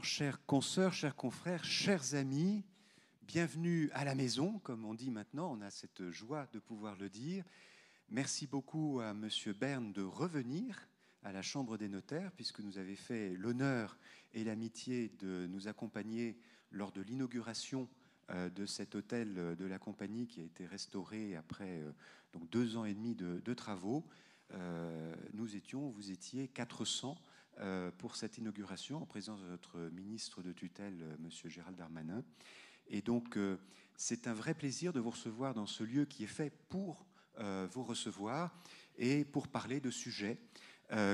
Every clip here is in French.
Alors, chères consoeurs, chers confrères, chers amis, bienvenue à la maison, comme on dit maintenant, on a cette joie de pouvoir le dire. Merci beaucoup à Monsieur Berne de revenir à la Chambre des notaires, puisque nous avez fait l'honneur et l'amitié de nous accompagner lors de l'inauguration de cet hôtel de la compagnie qui a été restauré après donc 2 ans et demi de travaux. Vous étiez 400 pour cette inauguration en présence de notre ministre de tutelle, Monsieur Gérald Darmanin. Et donc, c'est un vrai plaisir de vous recevoir dans ce lieu qui est fait pour vous recevoir et pour parler de sujets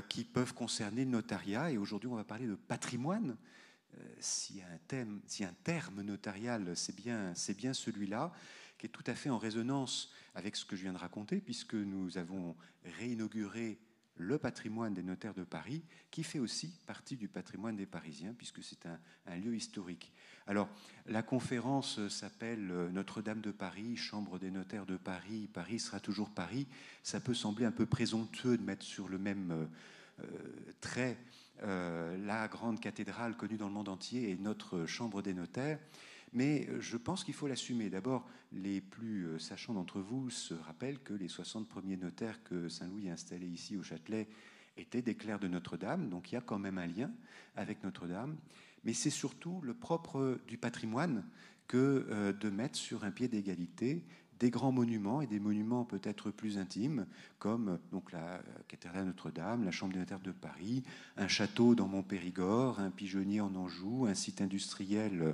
qui peuvent concerner le notariat. Et aujourd'hui, on va parler de patrimoine. S'il y a un terme notarial, c'est bien celui-là, qui est tout à fait en résonance avec ce que je viens de raconter, puisque nous avons réinauguré le patrimoine des notaires de Paris, qui fait aussi partie du patrimoine des Parisiens, puisque c'est un lieu historique. Alors, la conférence s'appelle Notre-Dame de Paris, Chambre des notaires de Paris, Paris sera toujours Paris. Ça peut sembler un peu présomptueux de mettre sur le même trait la grande cathédrale connue dans le monde entier et notre Chambre des notaires. Mais je pense qu'il faut l'assumer. D'abord, les plus sachants d'entre vous se rappellent que les 60 premiers notaires que Saint-Louis a installés ici au Châtelet étaient des clercs de Notre-Dame, donc il y a quand même un lien avec Notre-Dame. Mais c'est surtout le propre du patrimoine que de mettre sur un pied d'égalité des grands monuments et des monuments peut-être plus intimes, comme donc la cathédrale Notre-Dame, la Chambre des notaires de Paris, un château dans Montpérigord, un pigeonnier en Anjou, un site industriel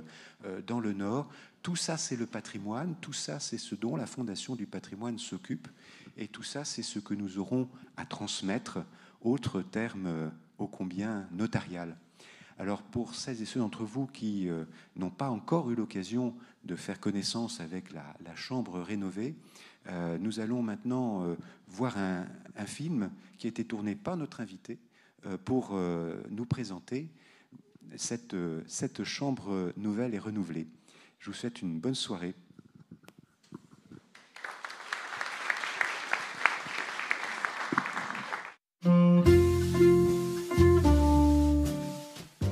dans le Nord. Tout ça, c'est le patrimoine, tout ça, c'est ce dont la Fondation du patrimoine s'occupe, et tout ça, c'est ce que nous aurons à transmettre, autre terme ô combien notarial. Alors, pour celles et ceux d'entre vous qui n'ont pas encore eu l'occasion de faire connaissance avec la chambre rénovée, nous allons maintenant voir un film qui a été tourné par notre invité pour nous présenter cette chambre nouvelle et renouvelée. Je vous souhaite une bonne soirée.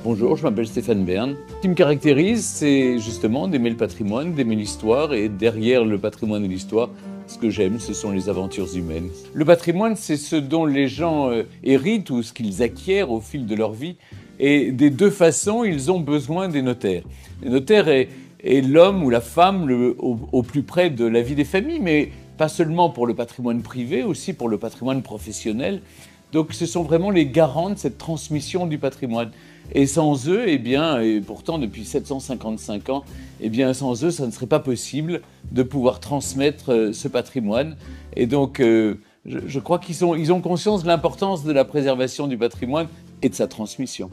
Bonjour, je m'appelle Stéphane Berne. Ce qui me caractérise, c'est justement d'aimer le patrimoine, d'aimer l'histoire, et derrière le patrimoine et l'histoire, ce que j'aime, ce sont les aventures humaines. Le patrimoine, c'est ce dont les gens héritent ou ce qu'ils acquièrent au fil de leur vie, et des deux façons, ils ont besoin des notaires. Les notaires est l'homme ou la femme au plus près de la vie des familles, mais pas seulement pour le patrimoine privé, aussi pour le patrimoine professionnel. Donc ce sont vraiment les garants de cette transmission du patrimoine. Et sans eux, et pourtant depuis 755 ans, sans eux, ça ne serait pas possible de pouvoir transmettre ce patrimoine. Et donc, je crois qu'ils ont conscience de l'importance de la préservation du patrimoine et de sa transmission.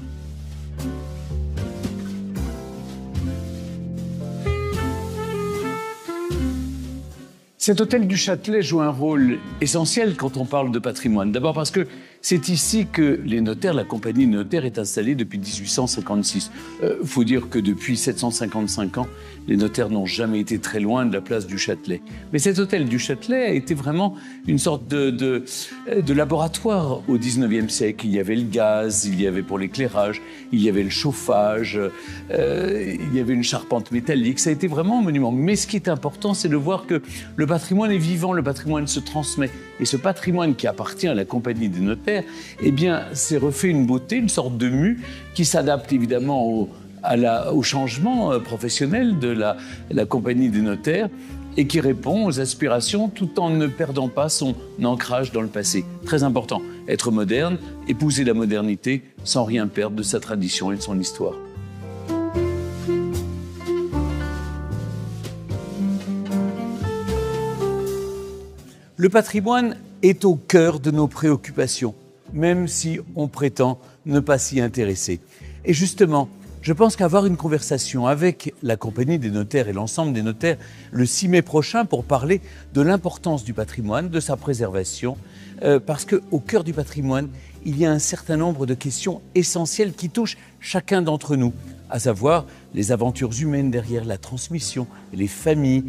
Cet hôtel du Châtelet joue un rôle essentiel quand on parle de patrimoine. D'abord parce que c'est ici que les notaires, la compagnie de notaires est installée depuis 1856. Faut dire que depuis 755 ans, les notaires n'ont jamais été très loin de la place du Châtelet. Mais cet hôtel du Châtelet a été vraiment une sorte de laboratoire au 19e siècle. Il y avait le gaz, il y avait pour l'éclairage, il y avait le chauffage, il y avait une charpente métallique. Ça a été vraiment un monument. Mais ce qui est important, c'est de voir que le patrimoine est vivant, le patrimoine se transmet. Et ce patrimoine qui appartient à la compagnie des notaires, s'est refait une beauté, une sorte de mue qui s'adapte évidemment au changement professionnel de la compagnie des notaires et qui répond aux aspirations tout en ne perdant pas son ancrage dans le passé. Très important, être moderne, épouser la modernité sans rien perdre de sa tradition et de son histoire. Le patrimoine est au cœur de nos préoccupations, même si on prétend ne pas s'y intéresser. Et justement, je pense qu'avoir une conversation avec la compagnie des notaires et l'ensemble des notaires le 6 mai prochain pour parler de l'importance du patrimoine, de sa préservation, parce qu'au cœur du patrimoine, il y a un certain nombre de questions essentielles qui touchent chacun d'entre nous, à savoir les aventures humaines derrière la transmission, les familles,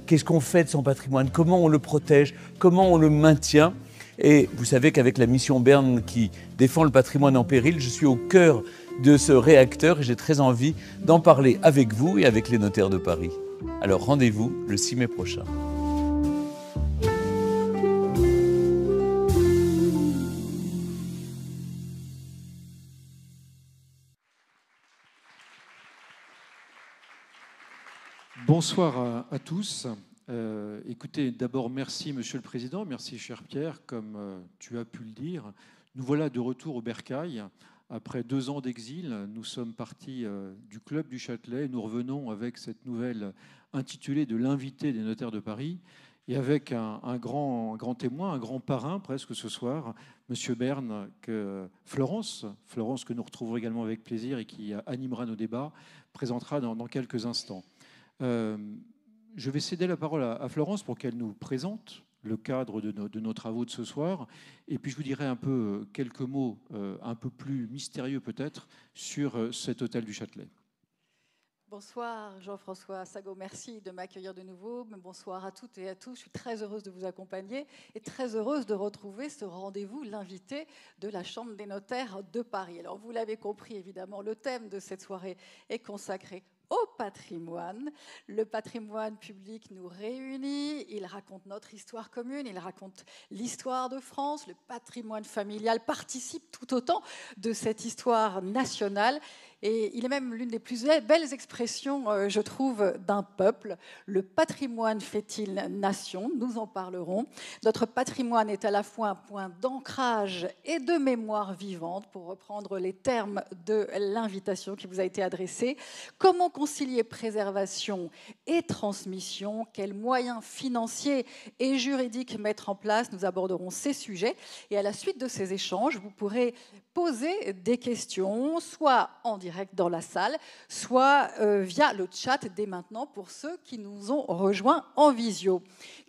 qu'est-ce qu'on fait de son patrimoine, comment on le protège, comment on le maintient. Et vous savez qu'avec la mission Berne qui défend le patrimoine en péril, je suis au cœur de ce réacteur et j'ai très envie d'en parler avec vous et avec les notaires de Paris. Alors rendez-vous le 6 mai prochain. Bonsoir à tous. Écoutez, d'abord, merci Monsieur le Président, merci cher Pierre, comme tu as pu le dire. Nous voilà de retour au Bercail. Après 2 ans d'exil, nous sommes partis du Club du Châtelet. Nous revenons avec cette nouvelle intitulée de l'invité des notaires de Paris et avec un grand témoin, un grand parrain presque ce soir, Monsieur Bern, Florence que nous retrouverons également avec plaisir et qui animera nos débats, présentera dans quelques instants. Je vais céder la parole à Florence pour qu'elle nous présente le cadre de nos travaux de ce soir. Et puis je vous dirai un peu quelques mots un peu plus mystérieux peut-être sur cet hôtel du Châtelet. Bonsoir Jean-François Sago, merci de m'accueillir de nouveau. Bonsoir à toutes et à tous, je suis très heureuse de vous accompagner et très heureuse de retrouver ce rendez-vous, l'invité de la Chambre des notaires de Paris. Alors vous l'avez compris évidemment, le thème de cette soirée est consacré au patrimoine. Le patrimoine public nous réunit, il raconte notre histoire commune, il raconte l'histoire de France, le patrimoine familial participe tout autant de cette histoire nationale et il est même l'une des plus belles expressions, je trouve, d'un peuple. Le patrimoine fait-il nation? Nous en parlerons. Notre patrimoine est à la fois un point d'ancrage et de mémoire vivante, pour reprendre les termes de l'invitation qui vous a été adressée. Comment concilier préservation et transmission? Quels moyens financiers et juridiques mettre en place? Nous aborderons ces sujets. Et à la suite de ces échanges, vous pourrez poser des questions, soit en direct dans la salle, soit via le chat dès maintenant pour ceux qui nous ont rejoints en visio.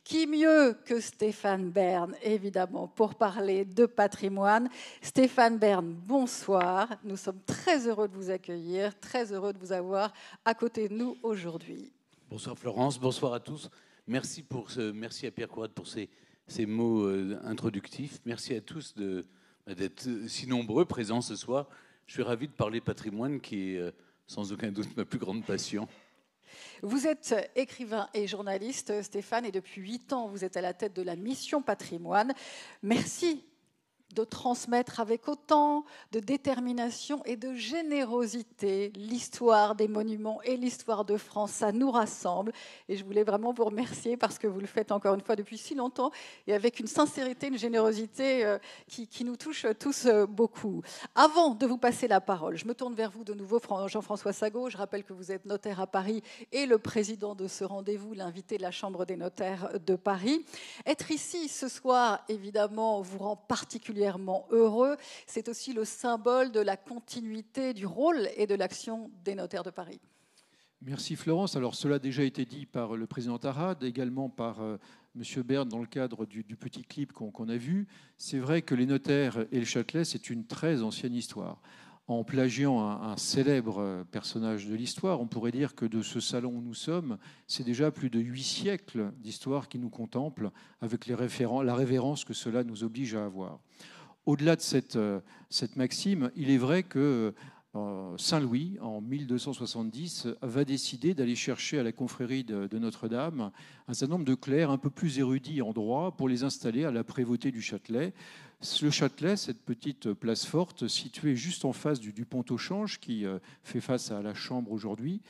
Qui mieux que Stéphane Bern, évidemment, pour parler de patrimoine. Stéphane Bern, bonsoir. Nous sommes très heureux de vous accueillir, très heureux de vous avoir à côté de nous aujourd'hui. Bonsoir Florence, bonsoir à tous. Merci à Pierre Courade pour ces mots introductifs. Merci à tous d'être si nombreux présents ce soir. Je suis ravi de parler patrimoine qui est sans aucun doute ma plus grande passion. Vous êtes écrivain et journaliste, Stéphane, et depuis 8 ans, vous êtes à la tête de la mission patrimoine. Merci de transmettre avec autant de détermination et de générosité l'histoire des monuments et l'histoire de France. Ça nous rassemble et je voulais vraiment vous remercier parce que vous le faites encore une fois depuis si longtemps et avec une sincérité, une générosité qui nous touche tous beaucoup. Avant de vous passer la parole, je me tourne vers vous de nouveau, Jean-François Sago. Je rappelle que vous êtes notaire à Paris et le président de ce rendez-vous, l'invité de la Chambre des notaires de Paris. Être ici ce soir, évidemment, vous rend particulièrement heureux. C'est aussi le symbole de la continuité du rôle et de l'action des notaires de Paris. Merci Florence. Alors cela a déjà été dit par le président Arad, également par Monsieur Bern dans le cadre du petit clip qu'on a vu. C'est vrai que les notaires et le Châtelet, c'est une très ancienne histoire. En plagiant un célèbre personnage de l'histoire, on pourrait dire que de ce salon où nous sommes, c'est déjà plus de 8 siècles d'histoire qui nous contemplent, avec la révérence que cela nous oblige à avoir. Au-delà de cette maxime, il est vrai que Saint-Louis, en 1270, va décider d'aller chercher à la confrérie de Notre-Dame un certain nombre de clercs un peu plus érudits en droit pour les installer à la prévôté du Châtelet. Le Châtelet, cette petite place forte située juste en face du pont au Change qui fait face à la Chambre aujourd'hui.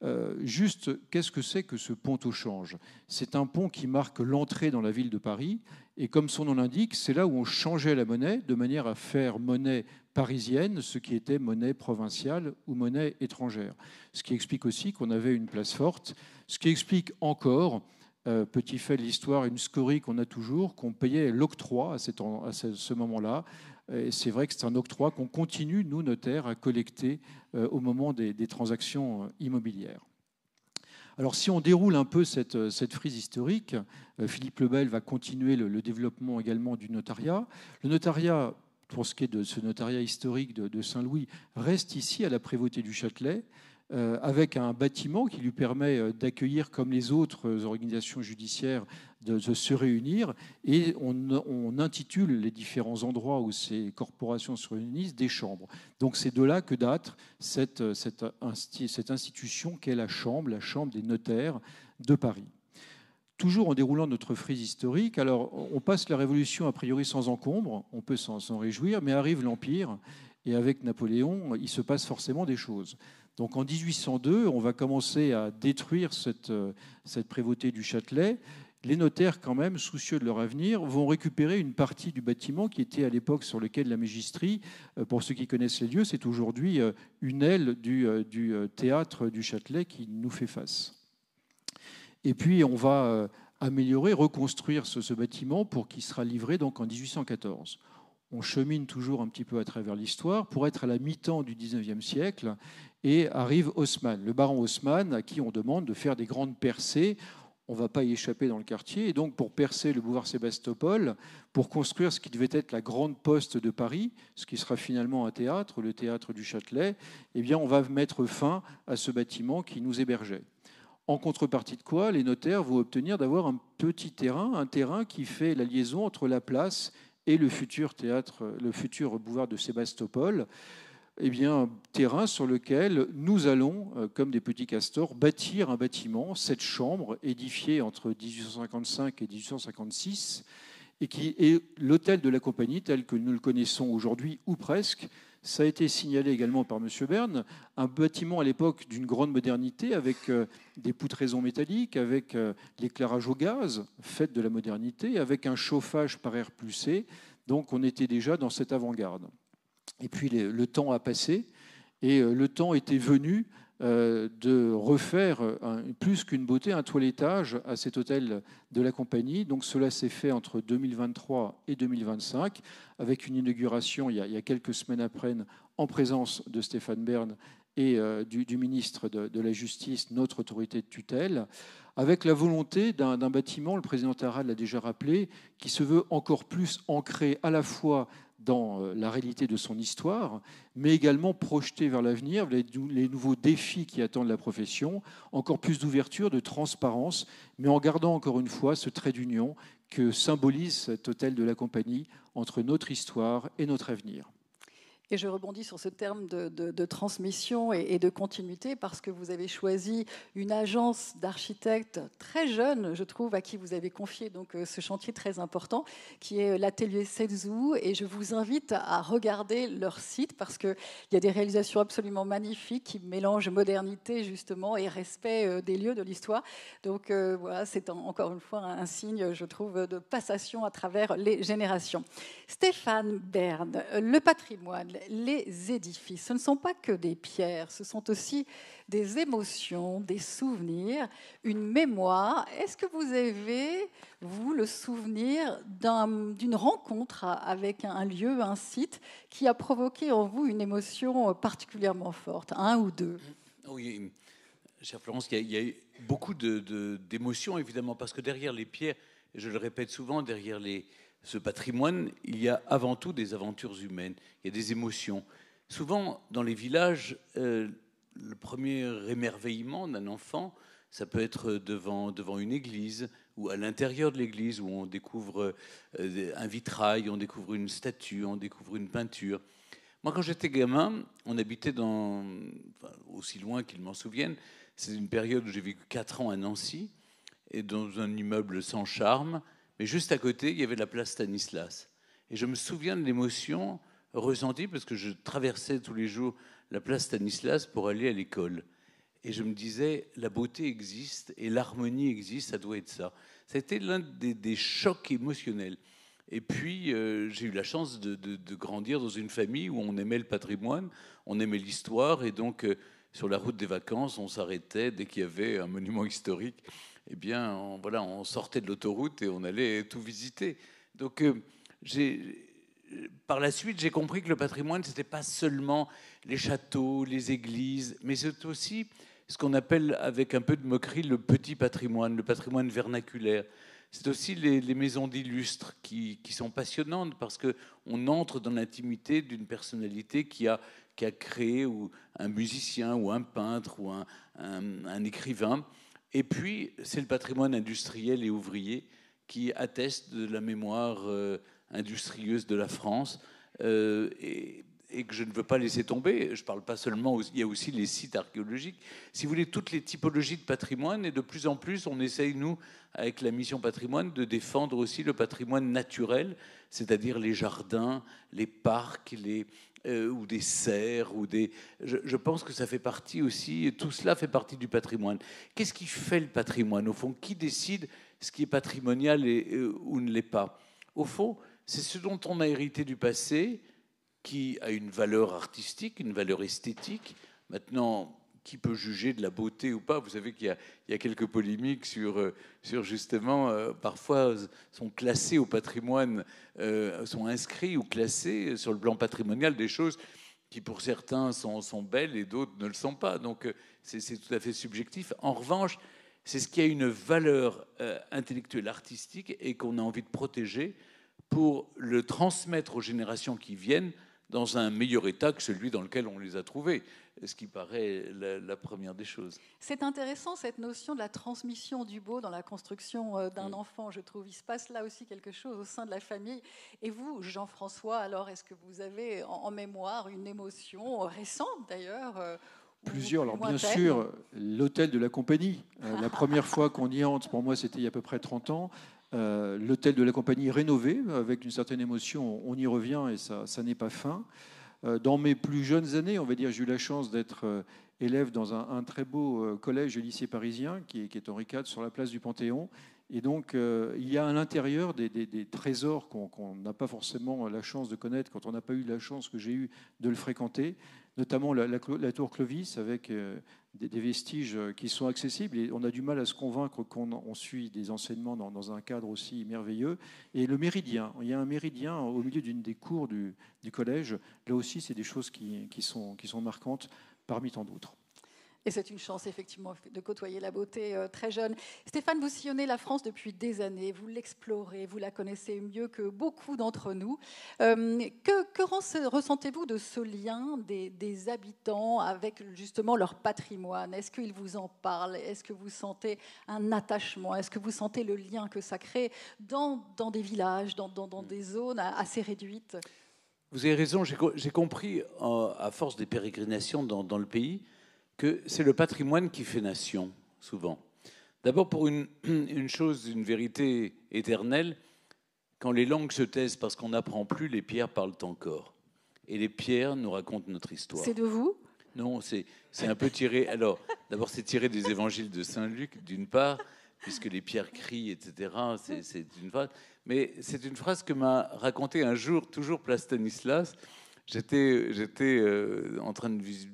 Qu'est-ce que c'est que ce pont au Change? C'est un pont qui marque l'entrée dans la ville de Paris et comme son nom l'indique, c'est là où on changeait la monnaie de manière à faire monnaie parisienne, ce qui était monnaie provinciale ou monnaie étrangère. Ce qui explique aussi qu'on avait une place forte, ce qui explique encore, petit fait de l'histoire, une scorie qu'on a toujours, qu'on payait l'octroi à ce moment-là. Et c'est vrai que c'est un octroi qu'on continue, nous, notaires, à collecter au moment des transactions immobilières. Alors, si on déroule un peu cette frise historique, Philippe Lebel va continuer le développement également du notariat. Le notariat, pour ce qui est de ce notariat historique de Saint-Louis, reste ici à la prévôté du Châtelet. avec un bâtiment qui lui permet d'accueillir, comme les autres organisations judiciaires, de se réunir. Et on intitule les différents endroits où ces corporations se réunissent des chambres. Donc c'est de là que date cette institution qu'est la Chambre des notaires de Paris. Toujours en déroulant notre frise historique, alors on passe la Révolution a priori sans encombre, on peut s'en réjouir, mais arrive l'Empire, et avec Napoléon, il se passe forcément des choses. Donc en 1802, on va commencer à détruire cette prévôté du Châtelet. Les notaires, quand même, soucieux de leur avenir, vont récupérer une partie du bâtiment qui était à l'époque sur le quai de la Mégisserie. Pour ceux qui connaissent les lieux, c'est aujourd'hui une aile du théâtre du Châtelet qui nous fait face. Et puis, on va améliorer, reconstruire ce bâtiment pour qu'il sera livré donc en 1814. On chemine toujours un petit peu à travers l'histoire pour être à la mi-temps du 19e siècle et arrive Haussmann, le baron Haussmann, à qui on demande de faire des grandes percées. On ne va pas y échapper dans le quartier. Et donc, pour percer le boulevard Sébastopol, pour construire ce qui devait être la grande poste de Paris, ce qui sera finalement un théâtre, le théâtre du Châtelet, eh bien, on va mettre fin à ce bâtiment qui nous hébergeait. En contrepartie de quoi, les notaires vont obtenir d'avoir un petit terrain, un terrain qui fait la liaison entre la place et le futur théâtre, le futur boulevard de Sébastopol. Eh bien, terrain sur lequel nous allons, comme des petits castors, bâtir un bâtiment, cette chambre édifiée entre 1855 et 1856, et qui est l'hôtel de la Compagnie tel que nous le connaissons aujourd'hui, ou presque. Ça a été signalé également par M. Berne, un bâtiment à l'époque d'une grande modernité, avec des poutraisons métalliques, avec l'éclairage au gaz, fait de la modernité, avec un chauffage par air pulsé. Donc on était déjà dans cette avant-garde. Et puis le temps a passé, et le temps était venu de refaire plus qu'une beauté, un toilettage à cet hôtel de la Compagnie. Donc cela s'est fait entre 2023 et 2025, avec une inauguration il y a quelques semaines après, en présence de Stéphane Bern et du ministre de la Justice, notre autorité de tutelle, avec la volonté d'un bâtiment, le président Tarrade l'a déjà rappelé, qui se veut encore plus ancré à la fois dans la réalité de son histoire, mais également projeté vers l'avenir, les nouveaux défis qui attendent la profession, encore plus d'ouverture, de transparence, mais en gardant encore une fois ce trait d'union que symbolise cet hôtel de la Compagnie entre notre histoire et notre avenir. Et je rebondis sur ce terme de transmission et de continuité parce que vous avez choisi une agence d'architectes très jeune, je trouve, à qui vous avez confié donc ce chantier très important, qui est l'atelier Setsu. Et je vous invite à regarder leur site parce qu'il y a des réalisations absolument magnifiques qui mélangent modernité justement et respect des lieux de l'histoire. Donc voilà, c'est encore une fois un signe, je trouve, de passation à travers les générations. Stéphane Bern, le patrimoine, les édifices, ce ne sont pas que des pierres, ce sont aussi des émotions, des souvenirs, une mémoire. Est-ce que vous avez, vous, le souvenir d'une rencontre avec un lieu, un site, qui a provoqué en vous une émotion particulièrement forte, un ou deux? Oui, chère Florence, il y a eu beaucoup d'émotions, évidemment, parce que derrière les pierres, je le répète souvent, derrière ce patrimoine, il y a avant tout des aventures humaines, il y a des émotions. Souvent, dans les villages, le premier émerveillement d'un enfant, ça peut être devant une église ou à l'intérieur de l'église où on découvre un vitrail, on découvre une statue, on découvre une peinture. Moi, quand j'étais gamin, on habitait aussi loin qu'ils m'en souviennent, c'est une période où j'ai vécu 4 ans à Nancy, et dans un immeuble sans charme, mais juste à côté, il y avait la place Stanislas. Et je me souviens de l'émotion ressentie parce que je traversais tous les jours la place Stanislas pour aller à l'école. Et je me disais, la beauté existe et l'harmonie existe, ça doit être ça. Ça a été l'un des chocs émotionnels. Et puis, j'ai eu la chance de grandir dans une famille où on aimait le patrimoine, on aimait l'histoire, et donc, sur la route des vacances, on s'arrêtait dès qu'il y avait un monument historique. Eh bien, on sortait de l'autoroute et on allait tout visiter. Donc, par la suite, j'ai compris que le patrimoine, ce n'était pas seulement les châteaux, les églises, mais c'est aussi ce qu'on appelle, avec un peu de moquerie, le petit patrimoine, le patrimoine vernaculaire. C'est aussi les maisons d'illustres qui sont passionnantes parce qu'on entre dans l'intimité d'une personnalité qui a qui a créé, ou un musicien, ou un peintre, ou un écrivain. Et puis, c'est le patrimoine industriel et ouvrier qui atteste de la mémoire industrieuse de la France. Et que je ne veux pas laisser tomber. Je ne parle pas seulement, il y a aussi les sites archéologiques. Si vous voulez, toutes les typologies de patrimoine, et de plus en plus, on essaye, nous, avec la mission patrimoine, de défendre aussi le patrimoine naturel, c'est-à-dire les jardins, les parcs, ou des serres, je pense que ça fait partie aussi, tout cela fait partie du patrimoine. Qu'est-ce qui fait le patrimoine, au fond? Qui décide ce qui est patrimonial ou ne l'est pas? Au fond, c'est ce dont on a hérité du passé, qui a une valeur artistique, une valeur esthétique. Maintenant, qui peut juger de la beauté ou pas? Vous savez qu'il y a quelques polémiques sur justement, parfois sont classés au patrimoine, sont inscrits ou classés sur le plan patrimonial des choses qui pour certains sont belles et d'autres ne le sont pas. Donc c'est tout à fait subjectif. En revanche, c'est ce qui a une valeur intellectuelle, artistique, et qu'on a envie de protéger pour le transmettre aux générations qui viennent dans un meilleur état que celui dans lequel on les a trouvés, ce qui paraît la première des choses. C'est intéressant, cette notion de la transmission du beau dans la construction d'un enfant, je trouve. Il se passe là aussi quelque chose au sein de la famille. Et vous, Jean-François, alors, est-ce que vous avez en mémoire une émotion récente, d'ailleurs Plusieurs. Alors, bien sûr, l'hôtel de la Compagnie. La première fois qu'on y entre, pour moi, c'était il y a à peu près 30 ans. L'hôtel de la Compagnie rénové, avec une certaine émotion, on y revient et ça n'est pas fin. Dans mes plus jeunes années, on va dire, j'ai eu la chance d'être élève dans un très beau collège et lycée parisien qui est Henri IV sur la place du Panthéon. Et donc, il y a à l'intérieur des trésors qu'on n'a pas forcément la chance de connaître quand on n'a pas eu la chance que j'ai eu de le fréquenter, notamment la tour Clovis avec des vestiges qui sont accessibles. Et on a du mal à se convaincre qu'on suit des enseignements dans un cadre aussi merveilleux. Et le méridien, il y a un méridien au milieu d'une des cours du collège. Là aussi, c'est des choses qui sont marquantes parmi tant d'autres. Et c'est une chance, effectivement, de côtoyer la beauté très jeune. Stéphane, vous sillonnez la France depuis des années, vous l'explorez, vous la connaissez mieux que beaucoup d'entre nous. Que ressentez-vous de ce lien des habitants avec justement leur patrimoine? Est-ce qu'ils vous en parlent? Est-ce que vous sentez un attachement? Est-ce que vous sentez le lien que ça crée dans des villages, dans des zones assez réduites? Vous avez raison, j'ai compris, à force des pérégrinations dans le pays, que c'est le patrimoine qui fait nation, souvent. D'abord pour une chose, une vérité éternelle, quand les langues se taisent parce qu'on n'apprend plus, les pierres parlent encore. Et les pierres nous racontent notre histoire. C'est de vous? Non, c'est un peu tiré... Alors, d'abord, c'est tiré des évangiles de Saint-Luc, d'une part, puisque les pierres crient, etc. C'est une phrase. Mais c'est une phrase que m'a racontée un jour, toujours place Stanislas. J'étais en train de visiter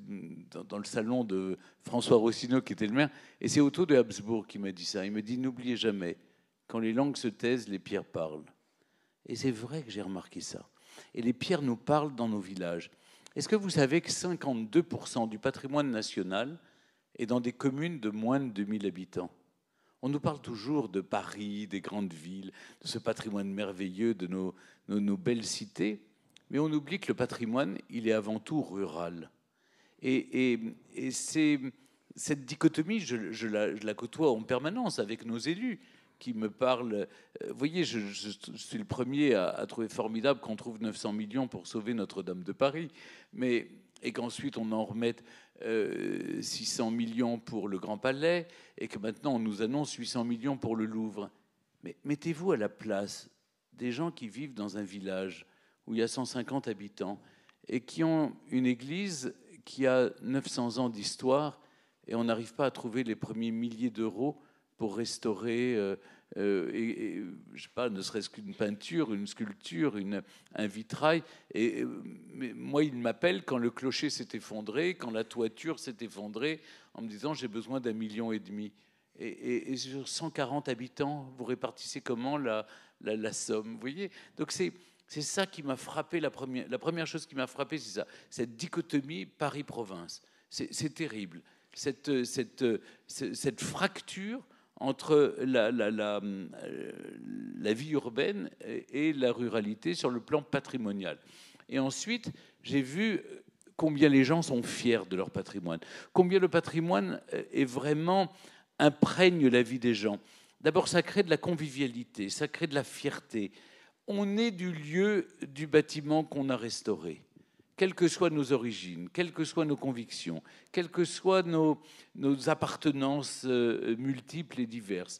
dans le salon de François Rossineau, qui était le maire, et c'est Otto de Habsbourg qui m'a dit ça. Il me dit « N'oubliez jamais, quand les langues se taisent, les pierres parlent ». Et c'est vrai que j'ai remarqué ça. Et les pierres nous parlent dans nos villages. Est-ce que vous savez que 52% du patrimoine national est dans des communes de moins de 2000 habitants? On nous parle toujours de Paris, des grandes villes, de ce patrimoine merveilleux, de nos belles cités. Mais on oublie que le patrimoine, il est avant tout rural. Et cette dichotomie, je la côtoie en permanence avec nos élus qui me parlent. Vous voyez, je suis le premier à trouver formidable qu'on trouve 900 millions pour sauver Notre-Dame de Paris, et qu'ensuite on en remette 600 millions pour le Grand Palais, et que maintenant on nous annonce 800 millions pour le Louvre. Mais mettez-vous à la place des gens qui vivent dans un village où il y a 150 habitants, et qui ont une église qui a 900 ans d'histoire, et on n'arrive pas à trouver les premiers milliers d'euros pour restaurer, je sais pas, ne serait-ce qu'une peinture, une sculpture, un vitrail. Mais moi, il m'appelle quand le clocher s'est effondré, quand la toiture s'est effondrée, en me disant « j'ai besoin d'1,5 million ». Et sur 140 habitants, vous répartissez comment la somme, vous voyez? Donc c'est ça qui m'a frappé, la première chose qui m'a frappé, c'est ça, cette dichotomie Paris-Province. C'est terrible, cette fracture entre la vie urbaine et la ruralité sur le plan patrimonial. Et ensuite, j'ai vu combien les gens sont fiers de leur patrimoine, combien le patrimoine est vraiment imprègne la vie des gens. D'abord, ça crée de la convivialité, ça crée de la fierté. On est du lieu du bâtiment qu'on a restauré, quelles que soient nos origines, quelles que soient nos convictions, quelles que soient nos appartenances multiples et diverses.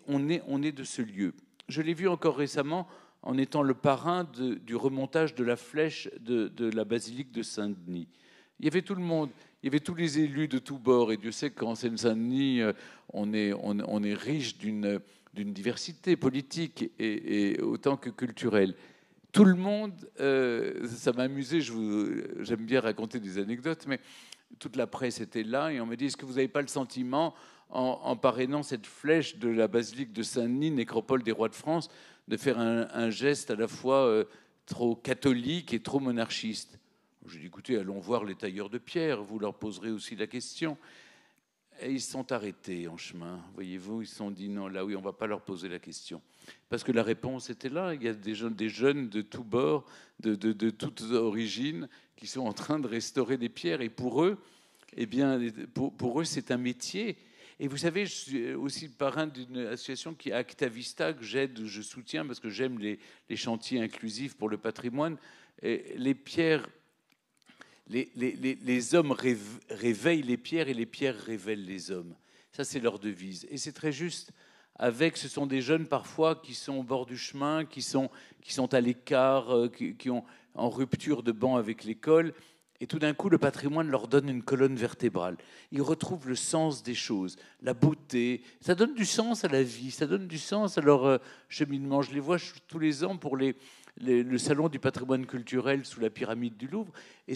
On est de ce lieu. Je l'ai vu encore récemment en étant le parrain du remontage de la flèche de la basilique de Saint-Denis. Il y avait tout le monde, il y avait tous les élus de tous bords, et Dieu sait qu'en Seine-Saint-Denis, on est riche d'une diversité politique et autant que culturelle. Tout le monde, ça m'a amusé, j'aime bien raconter des anecdotes, mais toute la presse était là et on me dit, est-ce que vous n'avez pas le sentiment, en parrainant cette flèche de la basilique de Saint-Denis, nécropole des rois de France, de faire un geste à la fois trop catholique et trop monarchiste? J'ai dit, écoutez, allons voir les tailleurs de pierre, vous leur poserez aussi la question. Et ils se sont arrêtés en chemin, voyez-vous, ils se sont dit, non, là oui, on ne va pas leur poser la question. Parce que la réponse était là, il y a des jeunes de tous bords, de toutes origines, qui sont en train de restaurer des pierres. Et pour eux, eh bien, pour eux, c'est un métier. Et vous savez, je suis aussi parrain d'une association qui est Acta Vista, que j'aide, je soutiens, parce que j'aime les chantiers inclusifs pour le patrimoine. Et les pierres, les hommes réveillent les pierres et les pierres révèlent les hommes. Ça, c'est leur devise. Et c'est très juste. Ce sont des jeunes parfois qui sont au bord du chemin, qui sont à l'écart, qui ont en rupture de banc avec l'école. Et tout d'un coup, le patrimoine leur donne une colonne vertébrale. Ils retrouvent le sens des choses, la beauté. Ça donne du sens à la vie, ça donne du sens à leur cheminement. Je les vois tous les ans pour le salon du patrimoine culturel sous la pyramide du Louvre. Et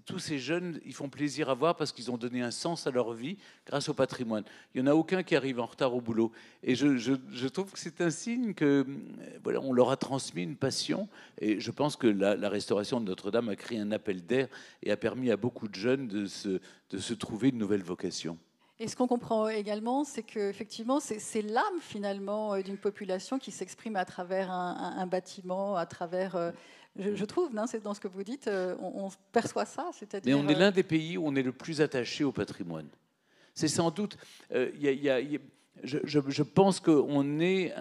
tous ces jeunes, ils font plaisir à voir parce qu'ils ont donné un sens à leur vie grâce au patrimoine. Il n'y en a aucun qui arrive en retard au boulot. Et je trouve que c'est un signe que voilà, on leur a transmis une passion. Et je pense que la restauration de Notre-Dame a créé un appel d'air et a permis à beaucoup de jeunes de se trouver une nouvelle vocation. Et ce qu'on comprend également, c'est qu'effectivement, c'est l'âme finalement d'une population qui s'exprime à travers un bâtiment, à travers, je trouve, non, c'est dans ce que vous dites, on perçoit ça. Mais on est l'un des pays où on est le plus attaché au patrimoine. C'est sans doute, je pense qu'on est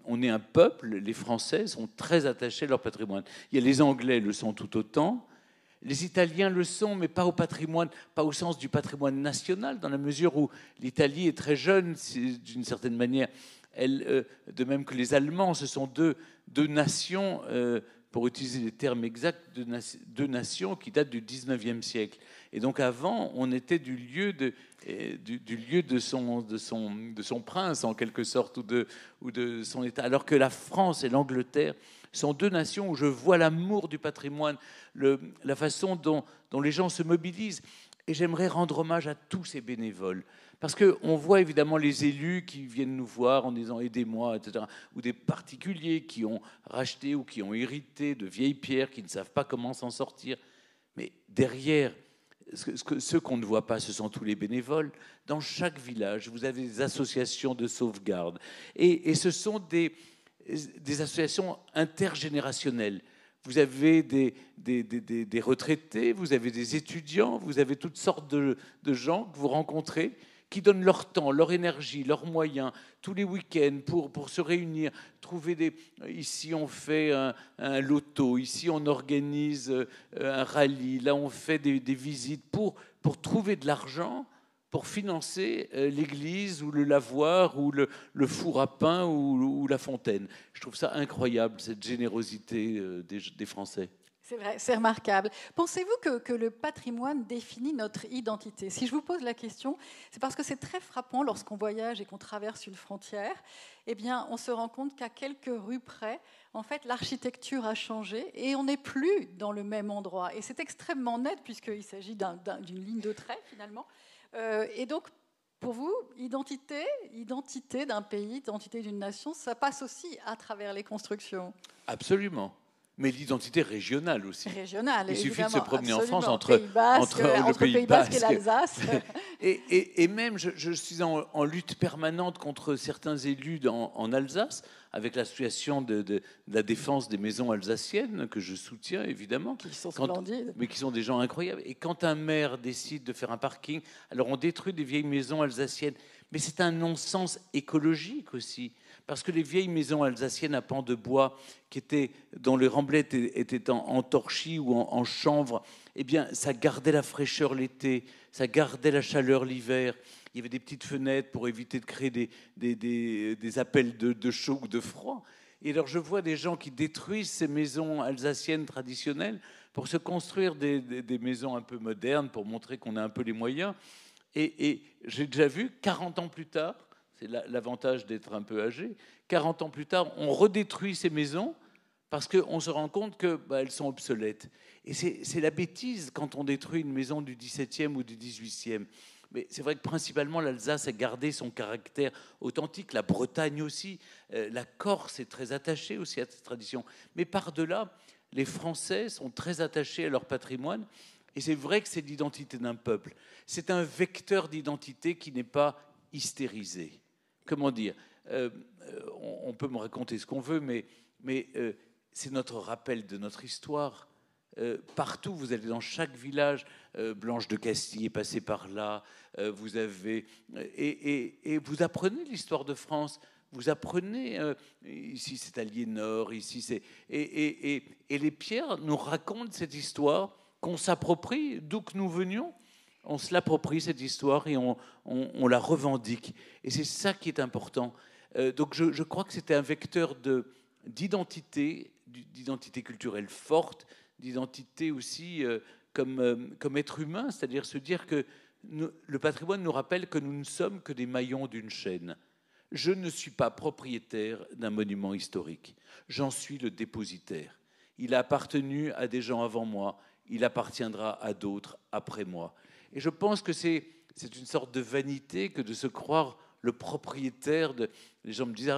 on est un peuple, les Français sont très attachés à leur patrimoine. Il y a les Anglais le sont tout autant. Les Italiens le sont, mais pas au patrimoine, pas au sens du patrimoine national, dans la mesure où l'Italie est très jeune, d'une certaine manière. De même que les Allemands, ce sont deux nations, pour utiliser les termes exacts, deux nations qui datent du 19e siècle. Et donc avant, on était du lieu de son prince, en quelque sorte, ou de son État. Alors que la France et l'Angleterre sont deux nations où je vois l'amour du patrimoine, la façon dont les gens se mobilisent. Et j'aimerais rendre hommage à tous ces bénévoles. Parce qu'on voit évidemment les élus qui viennent nous voir en disant « aidez-moi », etc. Ou des particuliers qui ont racheté ou qui ont hérité de vieilles pierres, qui ne savent pas comment s'en sortir. Mais derrière, ceux qu'on ne voit pas, ce sont tous les bénévoles. Dans chaque village, vous avez des associations de sauvegarde. Et ce sont des associations intergénérationnelles. Vous avez des retraités, vous avez des étudiants, vous avez toutes sortes de gens que vous rencontrez qui donnent leur temps, leur énergie, leurs moyens, tous les week-ends pour se réunir, trouver Ici, on fait un loto, ici, on organise un rallye, là, on fait des visites pour trouver de l'argent pour financer l'église ou le lavoir ou le four à pain ou la fontaine. Je trouve ça incroyable, cette générosité des Français. C'est vrai, c'est remarquable. Pensez-vous que le patrimoine définit notre identité? Si je vous pose la question, c'est parce que c'est très frappant lorsqu'on voyage et qu'on traverse une frontière. Eh bien, on se rend compte qu'à quelques rues près, en fait, l'architecture a changé et on n'est plus dans le même endroit. Et c'est extrêmement net puisqu'il s'agit d'une ligne de trait, finalement. Et donc, pour vous, identité d'un pays, identité d'une nation, ça passe aussi à travers les constructions. Absolument. Mais l'identité régionale aussi. Régionale, il suffit évidemment, de se promener absolument. en France entre le Pays Basque et l'Alsace. Et même, je suis en lutte permanente contre certains élus en Alsace, avec l'association de la défense des maisons alsaciennes, que je soutiens évidemment. Qui sont splendides. Mais qui sont des gens incroyables. Et quand un maire décide de faire un parking, alors on détruit des vieilles maisons alsaciennes. Mais c'est un non-sens écologique aussi. Parce que les vieilles maisons alsaciennes à pans de bois, dont les remblettes étaient en torchis ou en chanvre, eh bien, ça gardait la fraîcheur l'été, ça gardait la chaleur l'hiver. Il y avait des petites fenêtres pour éviter de créer des appels de chaud ou de froid. Et alors, je vois des gens qui détruisent ces maisons alsaciennes traditionnelles pour se construire des maisons un peu modernes, pour montrer qu'on a un peu les moyens. Et j'ai déjà vu, 40 ans plus tard, c'est l'avantage d'être un peu âgé, 40 ans plus tard, on redétruit ces maisons parce qu'on se rend compte qu'elles sont obsolètes. Et c'est la bêtise quand on détruit une maison du XVIIe ou du XVIIIe. Mais c'est vrai que principalement l'Alsace a gardé son caractère authentique, la Bretagne aussi, la Corse est très attachée aussi à cette tradition. Mais par-delà, les Français sont très attachés à leur patrimoine. Et c'est vrai que c'est l'identité d'un peuple. C'est un vecteur d'identité qui n'est pas hystérisé. Comment dire, on peut me raconter ce qu'on veut, mais c'est notre rappel de notre histoire. Partout, vous allez dans chaque village, Blanche de Castille est passée par là, vous avez... Et vous apprenez l'histoire de France. Vous apprenez, ici c'est Aliénor, ici c'est... Et les pierres nous racontent cette histoire qu'on s'approprie, d'où que nous venions, on se l'approprie cette histoire et on la revendique. Et c'est ça qui est important. Donc je crois que c'était un vecteur d'identité culturelle forte, d'identité aussi comme être humain, c'est-à-dire se dire que le patrimoine nous rappelle que nous ne sommes que des maillons d'une chaîne. Je ne suis pas propriétaire d'un monument historique. J'en suis le dépositaire. Il a appartenu à des gens avant moi. Il appartiendra à d'autres après moi. Et je pense que c'est une sorte de vanité que de se croire le propriétaire de... Les gens me disent,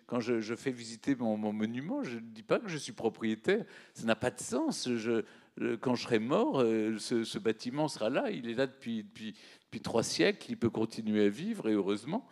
quand je fais visiter mon monument, je ne dis pas que je suis propriétaire. Ça n'a pas de sens. Quand je serai mort, ce bâtiment sera là. Il est là depuis 3 siècles. Il peut continuer à vivre, et heureusement.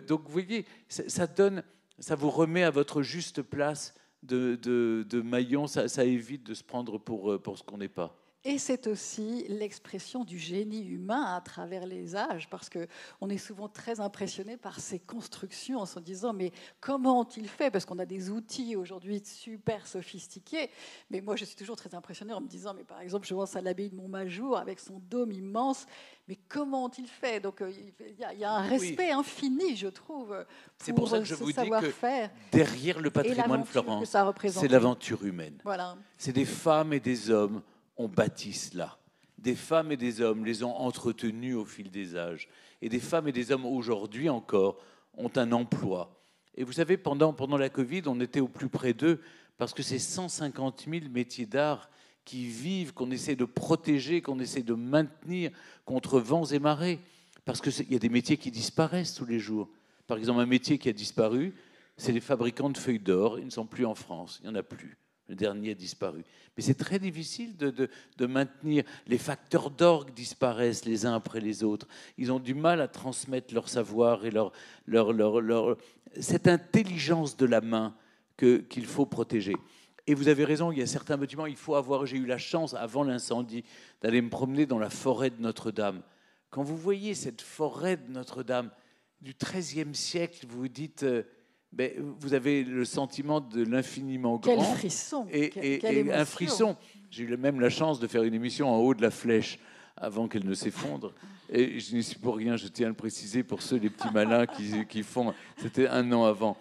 Donc, vous voyez, ça vous remet à votre juste place de maillon. Ça évite de se prendre pour ce qu'on n'est pas. Et c'est aussi l'expression du génie humain à travers les âges, parce qu'on est souvent très impressionné par ces constructions en se disant mais comment ont-ils fait? Parce qu'on a des outils aujourd'hui super sophistiqués, mais moi je suis toujours très impressionnée en me disant mais par exemple je pense à l'abbaye de Montmajour avec son dôme immense, mais comment ont-ils fait? Donc il y a un respect infini, je trouve, c'est pour ça que je vous dis que derrière le patrimoine Florence, c'est l'aventure humaine. Voilà. C'est des femmes et des hommes. On bâtit cela. Des femmes et des hommes les ont entretenus au fil des âges. Et des femmes et des hommes, aujourd'hui encore, ont un emploi. Et vous savez, pendant la Covid, on était au plus près d'eux, parce que c'est 150 000 métiers d'art qui vivent, qu'on essaie de protéger, qu'on essaie de maintenir contre vents et marées. Parce qu'il y a des métiers qui disparaissent tous les jours. Par exemple, un métier qui a disparu, c'est les fabricants de feuilles d'or. Ils ne sont plus en France, il n'y en a plus. Le dernier a disparu. Mais c'est très difficile de maintenir. Les facteurs d'orgue disparaissent les uns après les autres. Ils ont du mal à transmettre leur savoir et cette intelligence de la main qu'il faut protéger. Et vous avez raison, il y a certains bâtiments, j'ai eu la chance, avant l'incendie, d'aller me promener dans la forêt de Notre-Dame. Quand vous voyez cette forêt de Notre-Dame du XIIIe siècle, vous vous dites... vous avez le sentiment de l'infiniment grand. Quel frisson, et un frisson. J'ai eu même la chance de faire une émission en haut de la flèche avant qu'elle ne s'effondre. Et je n'y suis pour rien, je tiens à le préciser pour ceux, les petits malins qui font... C'était 1 an avant.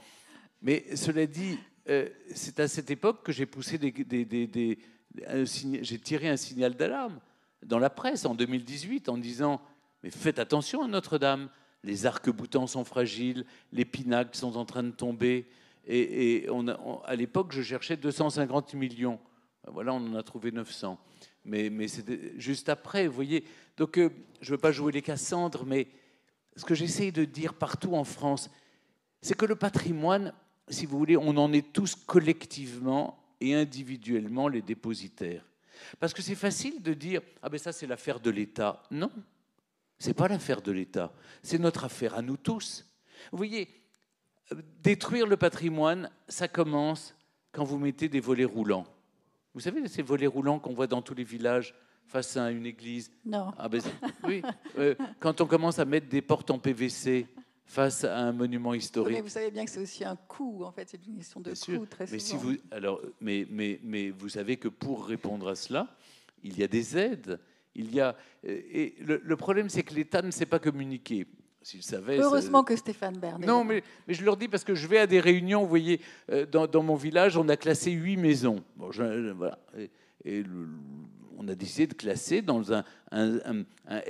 Mais cela dit, c'est à cette époque que j'ai poussé j'ai tiré un signal d'alarme dans la presse en 2018 en disant « Mais faites attention à Notre-Dame ». Les arcs-boutants sont fragiles, les pinacles sont en train de tomber. Et à l'époque, je cherchais 250 millions. Voilà, on en a trouvé 900. Mais c'était juste après, vous voyez. Donc, je ne veux pas jouer les Cassandres, mais ce que j'essaye de dire partout en France, c'est que le patrimoine, si vous voulez, on en est tous collectivement et individuellement les dépositaires. Parce que c'est facile de dire « Ah ben ça, c'est l'affaire de l'État ». Non. Ce n'est pas l'affaire de l'État, c'est notre affaire à nous tous. Vous voyez, détruire le patrimoine, ça commence quand vous mettez des volets roulants. Vous savez, ces volets roulants qu'on voit dans tous les villages face à une église? Non. Ah ben, oui, quand on commence à mettre des portes en PVC face à un monument historique. Mais vous savez bien que c'est aussi un coût, en fait, c'est une question de coût très mais souvent. si vous, alors, mais vous savez que pour répondre à cela, il y a des aides. Il y a, et le problème, c'est que l'État ne sait pas communiquer. S'il savait, heureusement que Stéphane Bern. Non, mais je leur dis parce que je vais à des réunions. Vous voyez, dans mon village, on a classé 8 maisons. Bon, voilà. On a décidé de classer dans un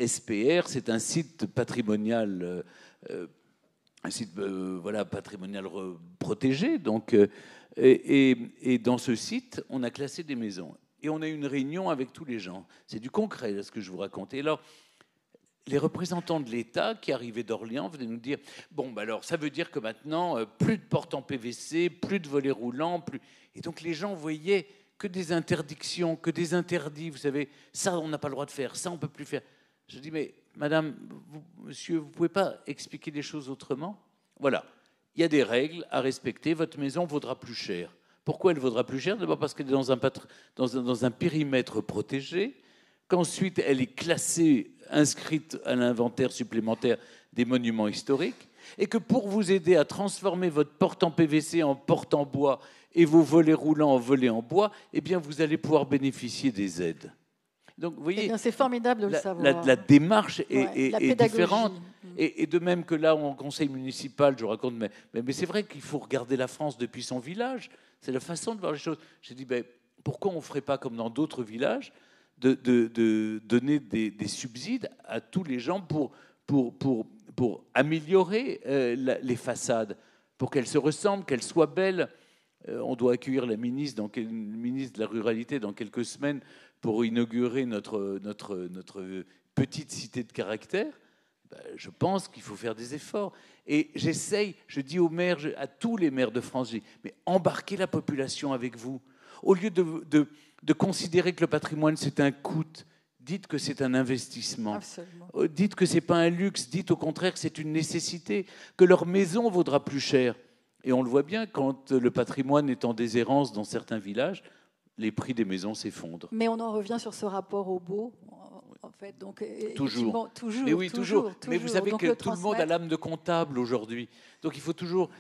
SPR, c'est un site patrimonial, voilà, patrimonial protégé. Donc, et dans ce site, on a classé des maisons. Et on a eu une réunion avec tous les gens. C'est du concret, là, ce que je vous raconte. Et alors, les représentants de l'État qui arrivaient d'Orléans venaient nous dire « Bon, bah alors, ça veut dire que maintenant, plus de portes en PVC, plus de volets roulants, plus... » Et donc, les gens voyaient que des interdictions, que des interdits. Vous savez, ça, on n'a pas le droit de faire, ça, on ne peut plus faire. Je dis « Mais madame, monsieur, vous ne pouvez pas expliquer les choses autrement ?» Voilà, il y a des règles à respecter. Votre maison vaudra plus cher. Pourquoi elle vaudra plus cher? D'abord parce qu'elle est dans un périmètre protégé, qu'ensuite elle est classée, inscrite à l'inventaire supplémentaire des monuments historiques, et que pour vous aider à transformer votre porte en PVC en porte en bois et vos volets roulants en volets en bois, eh bien vous allez pouvoir bénéficier des aides. Donc, vous voyez, c'est formidable de le savoir. La démarche est différente. Mm. Et de même que là, en conseil municipal, je raconte, mais c'est vrai qu'il faut regarder la France depuis son village. C'est la façon de voir les choses. J'ai dit, pourquoi on ne ferait pas comme dans d'autres villages, de donner des subsides à tous les gens pour améliorer les façades, pour qu'elles se ressemblent, qu'elles soient belles. On doit accueillir la ministre de la Ruralité dans quelques semaines pour inaugurer notre petite cité de caractère. Je pense qu'il faut faire des efforts. Et j'essaye, je dis aux maires, à tous les maires de France, je dis, mais embarquez la population avec vous. Au lieu de considérer que le patrimoine, c'est un coût, dites que c'est un investissement. Absolument. Dites que ce n'est pas un luxe, dites au contraire que c'est une nécessité, que leur maison vaudra plus cher. Et on le voit bien, quand le patrimoine est en déshérence dans certains villages, les prix des maisons s'effondrent. Mais on en revient sur ce rapport au beau, en fait. Donc, toujours. Mais oui, toujours. Mais vous savez que tout le monde a l'âme de comptable aujourd'hui. Donc il faut toujours...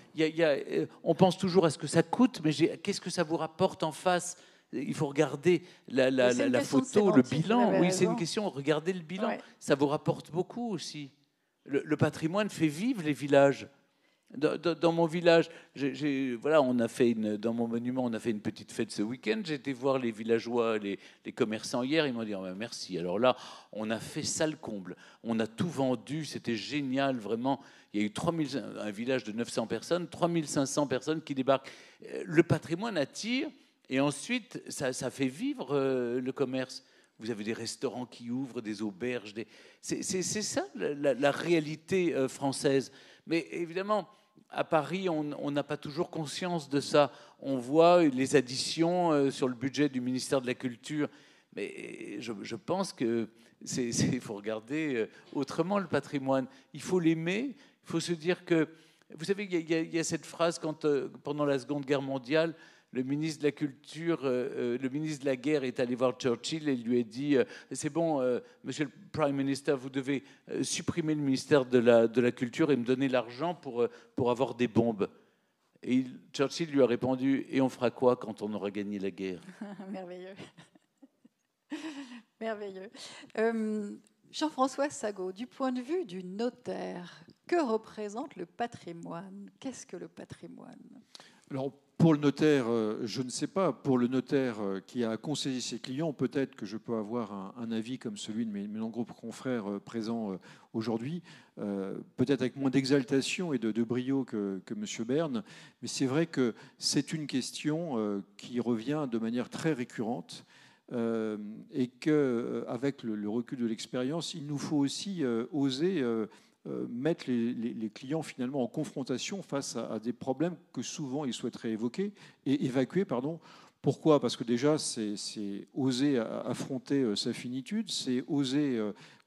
on pense toujours à ce que ça coûte, mais qu'est-ce que ça vous rapporte en face? Il faut regarder la photo, le bilan. Oui, c'est une question. Regardez le bilan. Ouais. Ça vous rapporte beaucoup aussi. Le patrimoine fait vivre les villages. Dans mon village, on a fait dans mon monument, on a fait une petite fête ce week-end. J'ai été voir les villageois, les commerçants hier. Ils m'ont dit merci. Alors là, on a fait salle comble. On a tout vendu. C'était génial, vraiment. Il y a eu un village de 900 personnes, 3500 personnes qui débarquent. Le patrimoine attire et ensuite, ça fait vivre le commerce. Vous avez des restaurants qui ouvrent, des auberges. C'est ça la réalité française. Mais évidemment, à Paris, on n'a pas toujours conscience de ça. On voit les additions sur le budget du ministère de la Culture. Mais je pense qu'il faut regarder autrement le patrimoine. Il faut l'aimer. Il faut se dire que... Vous savez, il y a cette phrase quand, pendant la Seconde Guerre mondiale, le ministre de la Culture, le ministre de la Guerre est allé voir Churchill et lui a dit c'est bon, monsieur le Prime Minister, vous devez supprimer le ministère de la Culture et me donner l'argent pour avoir des bombes. Et Churchill lui a répondu et on fera quoi quand on aura gagné la guerre? Merveilleux. Merveilleux. Jean-François Sagot, du point de vue du notaire, que représente le patrimoine? Qu'est-ce que le patrimoine? Alors, pour le notaire, je ne sais pas. Pour le notaire qui a conseillé ses clients, peut-être que je peux avoir un avis comme celui de mes nombreux confrères présents aujourd'hui, peut-être avec moins d'exaltation et de brio que M. Bern. Mais c'est vrai que c'est une question qui revient de manière très récurrente et qu'avec le recul de l'expérience, il nous faut aussi oser... mettre les clients finalement en confrontation face à des problèmes que souvent ils souhaiteraient évacuer. Pourquoi? Parce que déjà, c'est oser affronter sa finitude, c'est oser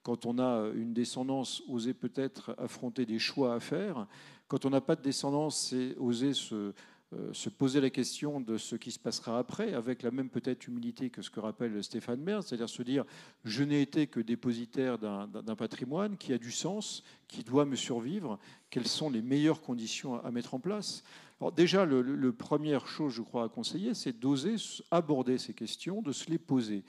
quand on a une descendance, oser peut-être affronter des choix à faire. Quand on n'a pas de descendance, c'est oser se poser la question de ce qui se passera après, avec la même peut-être humilité que ce que rappelle Stéphane Bern, c'est-à-dire se dire « je n'ai été que dépositaire d'un patrimoine qui a du sens, qui doit me survivre, quelles sont les meilleures conditions à mettre en place ?» Alors déjà, la première chose, je crois, à conseiller, c'est d'oser aborder ces questions, de se les poser.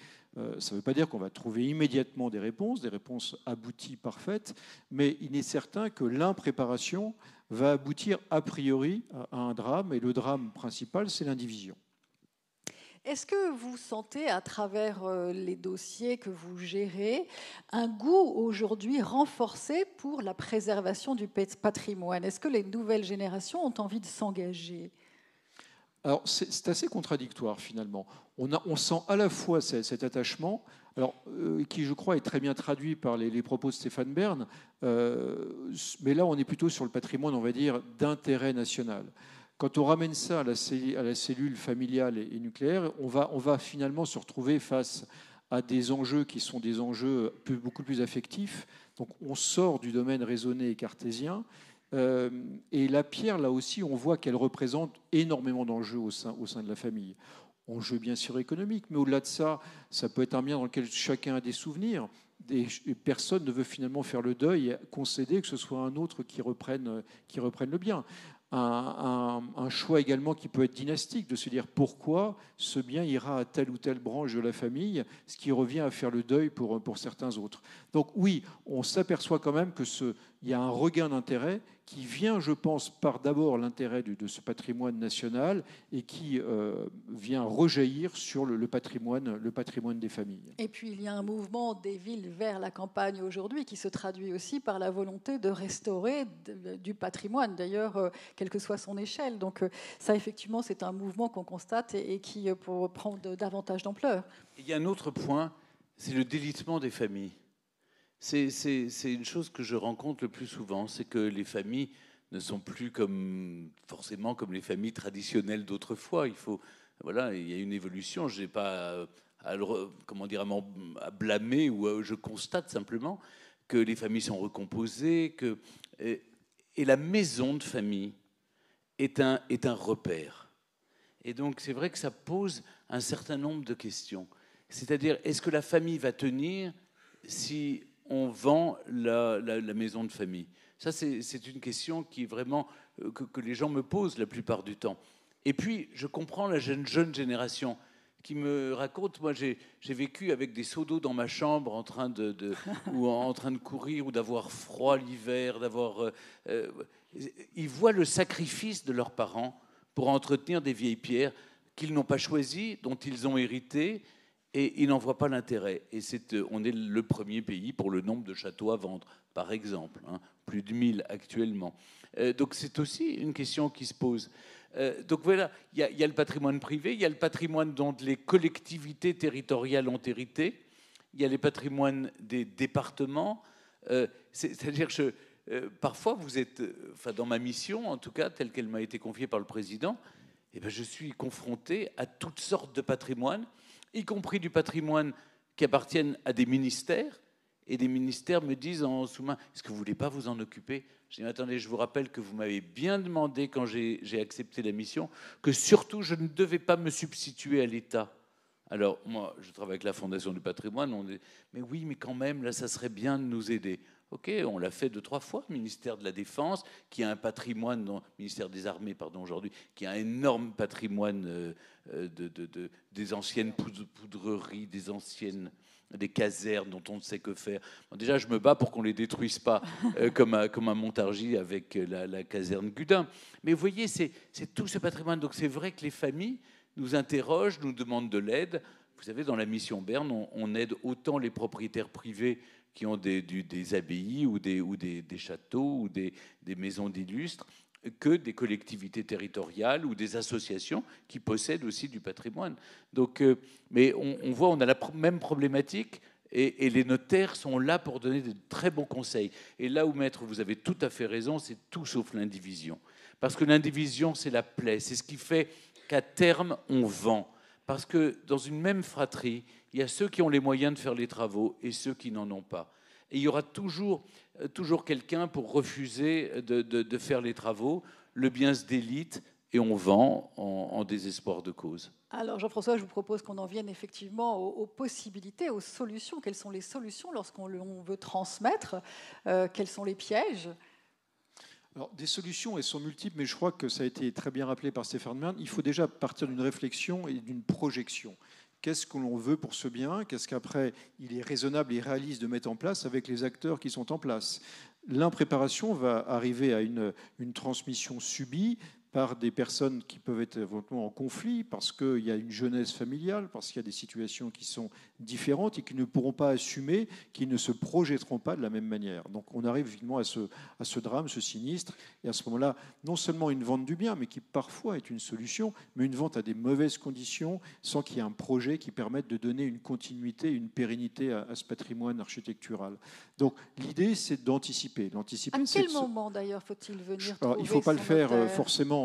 Ça ne veut pas dire qu'on va trouver immédiatement des réponses abouties, parfaites, mais il est certain que l'impréparation va aboutir a priori à un drame, et le drame principal, c'est l'indivision. Est-ce que vous sentez, à travers les dossiers que vous gérez, un goût aujourd'hui renforcé pour la préservation du patrimoine? Est-ce que les nouvelles générations ont envie de s'engager? Alors, c'est assez contradictoire, finalement. On sent à la fois cet attachement, alors, qui, je crois, est très bien traduit par les propos de Stéphane Bern, mais là, on est plutôt sur le patrimoine, on va dire, d'intérêt national. Quand on ramène ça à la cellule familiale et nucléaire, on va finalement se retrouver face à des enjeux qui sont des enjeux beaucoup plus affectifs. Donc, on sort du domaine raisonné et cartésien. Et la pierre, là aussi, on voit qu'elle représente énormément d'enjeux au sein de la famille. Enjeux bien sûr économiques, mais au-delà de ça, ça peut être un bien dans lequel chacun a des souvenirs. Et personne ne veut finalement faire le deuil et concéder que ce soit un autre qui reprenne le bien. Un choix également qui peut être dynastique, de se dire pourquoi ce bien ira à telle ou telle branche de la famille, ce qui revient à faire le deuil pour certains autres. Donc oui, on s'aperçoit quand même qu'il y a un regain d'intérêt qui vient, je pense, par d'abord l'intérêt de ce patrimoine national et qui vient rejaillir sur le patrimoine des familles. Et puis il y a un mouvement des villes vers la campagne aujourd'hui qui se traduit aussi par la volonté de restaurer du patrimoine, d'ailleurs, quelle que soit son échelle. Donc ça, effectivement, c'est un mouvement qu'on constate et qui prend davantage d'ampleur. Il y a un autre point, c'est le délitement des familles. C'est une chose que je rencontre le plus souvent, c'est que les familles ne sont plus forcément comme les familles traditionnelles d'autrefois. Il y a une évolution. Je n'ai pas à blâmer, ou je constate simplement que les familles sont recomposées, et la maison de famille est un repère. Et donc c'est vrai que ça pose un certain nombre de questions. C'est-à-dire, est-ce que la famille va tenir si on vend la maison de famille? Ça, c'est une question qui vraiment que les gens me posent la plupart du temps. Et puis, je comprends la jeune génération qui me raconte, moi, j'ai vécu avec des seaux d'eau dans ma chambre en train de courir, ou d'avoir froid l'hiver, ils voient le sacrifice de leurs parents pour entretenir des vieilles pierres qu'ils n'ont pas choisies, dont ils ont hérité, et ils n'en voient pas l'intérêt. Et on est le premier pays pour le nombre de châteaux à vendre, par exemple, plus de 1000 actuellement. Donc c'est aussi une question qui se pose. Donc voilà, il y a le patrimoine privé, il y a le patrimoine dont les collectivités territoriales ont hérité, il y a les patrimoines des départements. C'est-à-dire que parfois, vous êtes, dans ma mission, en tout cas, telle qu'elle m'a été confiée par le président, je suis confronté à toutes sortes de patrimoines, y compris du patrimoine qui appartiennent à des ministères. Et des ministères me disent en sous-main, est-ce que vous ne voulez pas vous en occuper? Je dis, attendez, je vous rappelle que vous m'avez bien demandé, quand j'ai accepté la mission, que surtout je ne devais pas me substituer à l'État. Alors, moi, je travaille avec la Fondation du patrimoine, on dit, mais oui, mais quand même, là, ça serait bien de nous aider. Ok, on l'a fait 2-3 fois, le ministère de la Défense, qui a un patrimoine, ministère des Armées, pardon, aujourd'hui, qui a un énorme patrimoine des anciennes poudreries, des casernes dont on ne sait que faire. Bon, déjà, je me bats pour qu'on ne les détruise pas, comme à Montargis avec la caserne Gudin. Mais vous voyez, c'est tout ce patrimoine. Donc c'est vrai que les familles nous interrogent, nous demandent de l'aide. Vous savez, dans la mission Bern, on aide autant les propriétaires privés qui ont des abbayes ou des châteaux ou des maisons d'illustres, que des collectivités territoriales ou des associations qui possèdent aussi du patrimoine. Donc, mais on voit, on a la même problématique, et les notaires sont là pour donner de très bons conseils. Et là où, maître, vous avez tout à fait raison, c'est tout sauf l'indivision. Parce que l'indivision, c'est la plaie, c'est ce qui fait qu'à terme, on vend. Parce que dans une même fratrie, il y a ceux qui ont les moyens de faire les travaux et ceux qui n'en ont pas. Et il y aura toujours quelqu'un pour refuser de faire les travaux. Le bien se délite et on vend en désespoir de cause. Alors Jean-François, je vous propose qu'on en vienne effectivement aux possibilités, aux solutions. Quelles sont les solutions lorsqu'on veut transmettre? Quels sont les pièges? Alors, des solutions, elles sont multiples, mais je crois que ça a été très bien rappelé par Stéphane Bern. Il faut déjà partir d'une réflexion et d'une projection. Qu'est-ce que l'on veut pour ce bien? Qu'est-ce qu'après, il est raisonnable et réaliste de mettre en place avec les acteurs qui sont en place? L'impréparation va arriver à une transmission subie par des personnes qui peuvent être éventuellement en conflit parce qu'il y a une jeunesse familiale, parce qu'il y a des situations qui sont différentes et qui ne pourront pas assumer, qui ne se projetteront pas de la même manière. Donc on arrive finalement à ce drame, ce sinistre, et à ce moment-là, non seulement une vente du bien, mais qui parfois est une solution, mais une vente à des mauvaises conditions, sans qu'il y ait un projet qui permette de donner une continuité, une pérennité à ce patrimoine architectural. Donc l'idée, c'est d'anticiper. À quel moment d'ailleurs faut-il venir trouver? Il ne faut pas le faire notaire forcément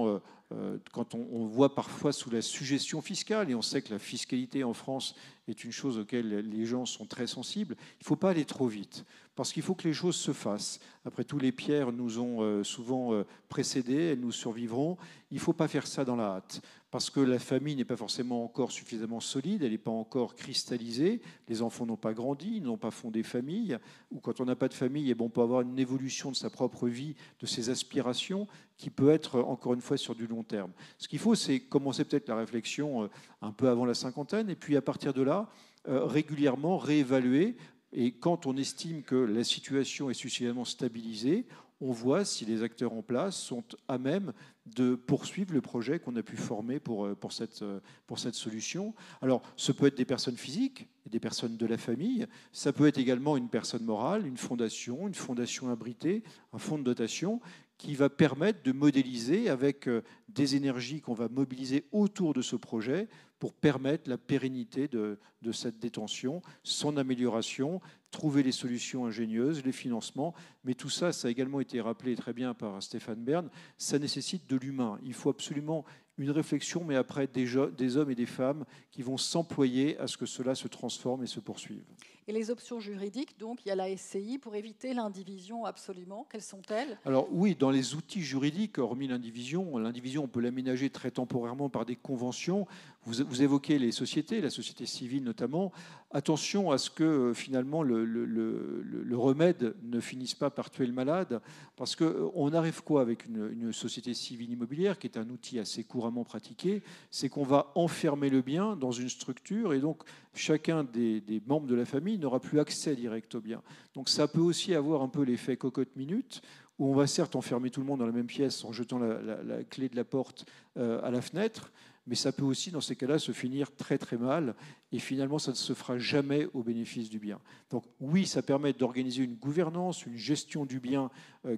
quand on voit parfois sous la suggestion fiscale, et on sait que la fiscalité en France est une chose auquel les gens sont très sensibles, il ne faut pas aller trop vite, parce qu'il faut que les choses se fassent. Après tout, les pierres nous ont souvent précédés, elles nous survivront. Il ne faut pas faire ça dans la hâte, parce que la famille n'est pas forcément encore suffisamment solide, elle n'est pas encore cristallisée, les enfants n'ont pas grandi, ils n'ont pas fondé famille, ou quand on n'a pas de famille, on peut avoir une évolution de sa propre vie, de ses aspirations, qui peut être, encore une fois, sur du long terme. Ce qu'il faut, c'est commencer peut-être la réflexion un peu avant la cinquantaine, et puis à partir de là, régulièrement réévaluer. Et quand on estime que la situation est suffisamment stabilisée, on voit si les acteurs en place sont à même de poursuivre le projet qu'on a pu former pour cette solution. Alors, ce peut être des personnes physiques, des personnes de la famille, ça peut être également une personne morale, une fondation abritée, un fonds de dotation, qui va permettre de modéliser avec des énergies qu'on va mobiliser autour de ce projet pour permettre la pérennité de cette détention, son amélioration, trouver les solutions ingénieuses, les financements. Mais tout ça, ça a également été rappelé très bien par Stéphane Bern, ça nécessite de l'humain. Il faut absolument une réflexion, mais après des hommes et des femmes qui vont s'employer à ce que cela se transforme et se poursuive. Et les options juridiques, donc il y a la SCI pour éviter l'indivision absolument. Quelles sont-elles? Alors oui, dans les outils juridiques, hormis l'indivision, on peut l'aménager très temporairement par des conventions. Vous évoquez les sociétés, la société civile notamment. Attention à ce que finalement le remède ne finisse pas par tuer le malade, parce qu'on arrive quoi avec une société civile immobilière, qui est un outil assez couramment pratiqué, c'est qu'on va enfermer le bien dans une structure, et donc chacun des membres de la famille n'aura plus accès direct au bien. Donc ça peut aussi avoir un peu l'effet cocotte-minute, où on va certes enfermer tout le monde dans la même pièce en jetant la clé de la porte à la fenêtre, mais ça peut aussi, dans ces cas-là, se finir très très mal, et finalement, ça ne se fera jamais au bénéfice du bien. Donc oui, ça permet d'organiser une gouvernance, une gestion du bien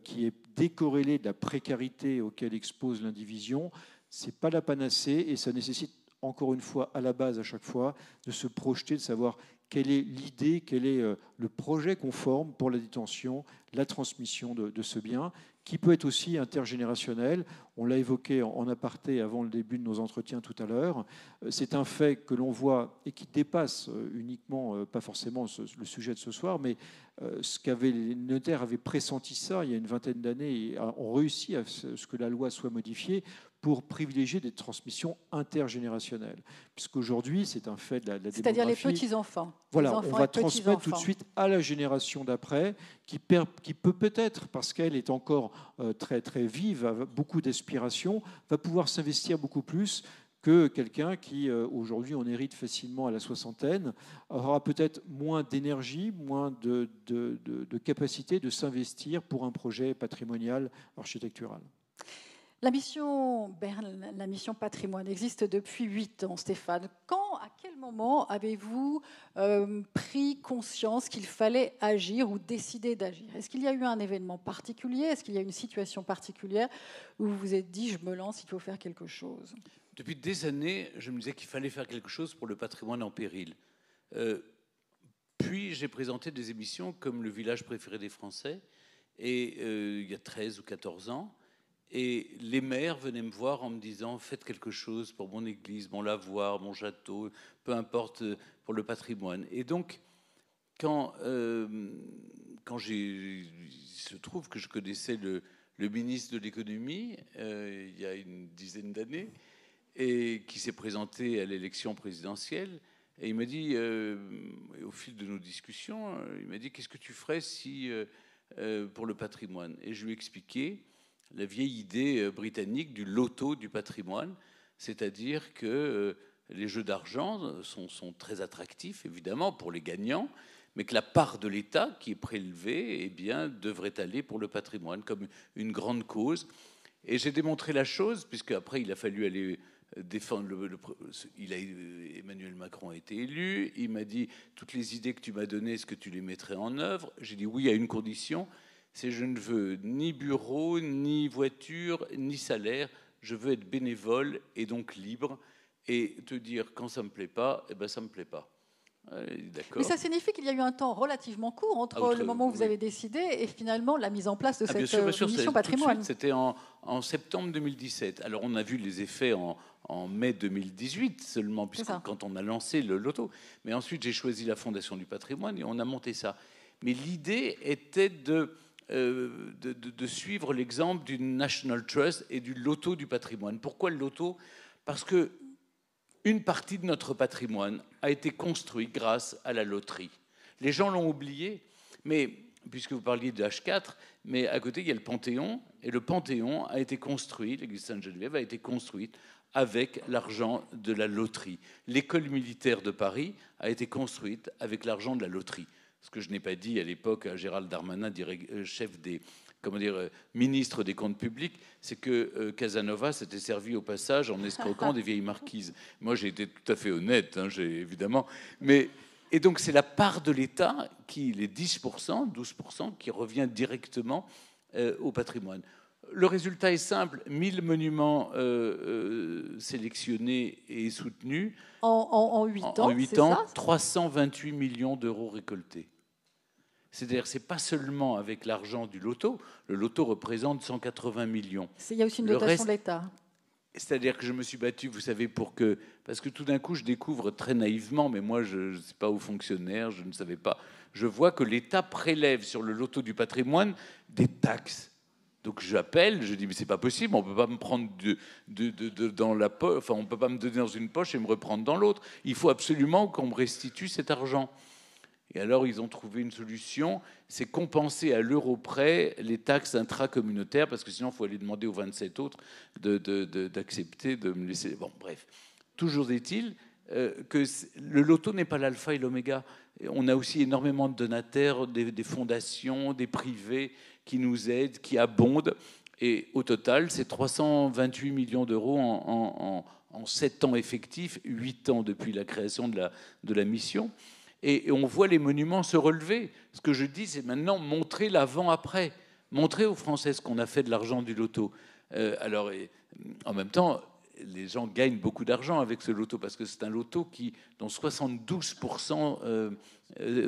qui est décorrélée de la précarité auquel expose l'indivision. Ce n'est pas la panacée, et ça nécessite, encore une fois, à la base, à chaque fois, de se projeter, de savoir quelle est l'idée, quel est le projet qu'on forme pour la détention, la transmission de ce bien, qui peut être aussi intergénérationnel. On l'a évoqué en aparté avant le début de nos entretiens tout à l'heure. C'est un fait que l'on voit et qui dépasse uniquement, pas forcément le sujet de ce soir, mais les notaires avaient pressenti ça il y a une vingtaine d'années et ont réussi à ce que la loi soit modifiée pour privilégier des transmissions intergénérationnelles. Puisqu'aujourd'hui, c'est un fait de la démographie. C'est-à-dire les petits-enfants. Voilà, on va transmettre tout de suite à la génération d'après, qui peut peut-être, parce qu'elle est encore très, très vive, a beaucoup d'aspirations, va pouvoir s'investir beaucoup plus que quelqu'un qui, aujourd'hui, on hérite facilement à la soixantaine, aura peut-être moins d'énergie, moins de capacité de s'investir pour un projet patrimonial architectural. La mission Bern, la mission patrimoine, existe depuis 8 ans, Stéphane. À quel moment avez-vous pris conscience qu'il fallait agir ou décider d'agir? Est-ce qu'il y a eu un événement particulier? Est-ce qu'il y a une situation particulière où vous vous êtes dit, je me lance, il faut faire quelque chose? Depuis des années, je me disais qu'il fallait faire quelque chose pour le patrimoine en péril. Puis j'ai présenté des émissions comme Le village préféré des Français, et il y a 13 ou 14 ans. Et les maires venaient me voir en me disant « Faites quelque chose pour mon église, mon lavoir, mon château, peu importe, pour le patrimoine. » Et donc, quand il se trouve que je connaissais le ministre de l'économie il y a une dizaine d'années, et qui s'est présenté à l'élection présidentielle. Et il m'a dit, au fil de nos discussions, il m'a dit, qu'est-ce que tu ferais si, pour le patrimoine? Et je lui ai expliqué la vieille idée britannique du loto du patrimoine, c'est-à-dire que les jeux d'argent sont très attractifs, évidemment, pour les gagnants, mais que la part de l'État qui est prélevée, eh bien, devrait aller pour le patrimoine, comme une grande cause. Et j'ai démontré la chose, puisque après il a fallu aller défendre Emmanuel Macron a été élu. Il m'a dit, toutes les idées que tu m'as données, est-ce que tu les mettrais en œuvre? J'ai dit oui, à une condition, c'est je ne veux ni bureau, ni voiture, ni salaire. Je veux être bénévole et donc libre, et te dire quand ça me plaît pas, eh ben ça me plaît pas. Mais ça signifie qu'il y a eu un temps relativement court entre le moment où vous avez décidé et finalement la mise en place de cette mission patrimoine. C'était en septembre 2017. Alors on a vu les effets en mai 2018 seulement, puisque quand on a lancé le loto. Mais ensuite j'ai choisi la Fondation du patrimoine et on a monté ça. Mais l'idée était de suivre l'exemple du National Trust et du loto du patrimoine. Pourquoi le loto? Parce que une partie de notre patrimoine a été construite grâce à la loterie. Les gens l'ont oublié, mais puisque vous parliez de H4, mais à côté il y a le Panthéon, et le Panthéon a été construit, l'église Sainte-Geneviève a été construite avec l'argent de la loterie. L'école militaire de Paris a été construite avec l'argent de la loterie. Ce que je n'ai pas dit à l'époque à Gérald Darmanin, chef des ministre des comptes publics, c'est que Casanova s'était servi au passage en escroquant des vieilles marquises. Moi, j'ai été tout à fait honnête, évidemment. Et donc, c'est la part de l'État, les 10%, 12%, qui revient directement au patrimoine. Le résultat est simple, 1000 monuments sélectionnés et soutenus. En 8 ans, en 8 ans, 328 millions d'euros récoltés. C'est-à-dire, ce n'est pas seulement avec l'argent du loto. Le loto représente 180 millions. Il y a aussi une dotation de l'État. C'est-à-dire que je me suis battu, vous savez, parce que tout d'un coup, je découvre très naïvement, mais moi, je ne sais pas aux fonctionnaires, je ne savais pas. Je vois que l'État prélève sur le loto du patrimoine des taxes. Donc j'appelle, je dis mais c'est pas possible, on peut pas me prendre dans la poche, enfin on peut pas me donner dans une poche et me reprendre dans l'autre. Il faut absolument qu'on me restitue cet argent. Et alors, ils ont trouvé une solution, c'est compenser à l'euro près les taxes intracommunautaires, parce que sinon, il faut aller demander aux 27 autres d'accepter de me laisser... Bon, bref. Toujours est-il que le loto n'est pas l'alpha et l'oméga. On a aussi énormément de donataires, des fondations, des privés qui nous aident, qui abondent. Et au total, c'est 328 millions d'euros en 7 ans effectifs, 8 ans depuis la création de la mission. Et on voit les monuments se relever. Ce que je dis, c'est maintenant montrer l'avant-après. Montrer aux Français ce qu'on a fait de l'argent du loto. Alors, en même temps, les gens gagnent beaucoup d'argent avec ce loto, parce que c'est un loto dont 72%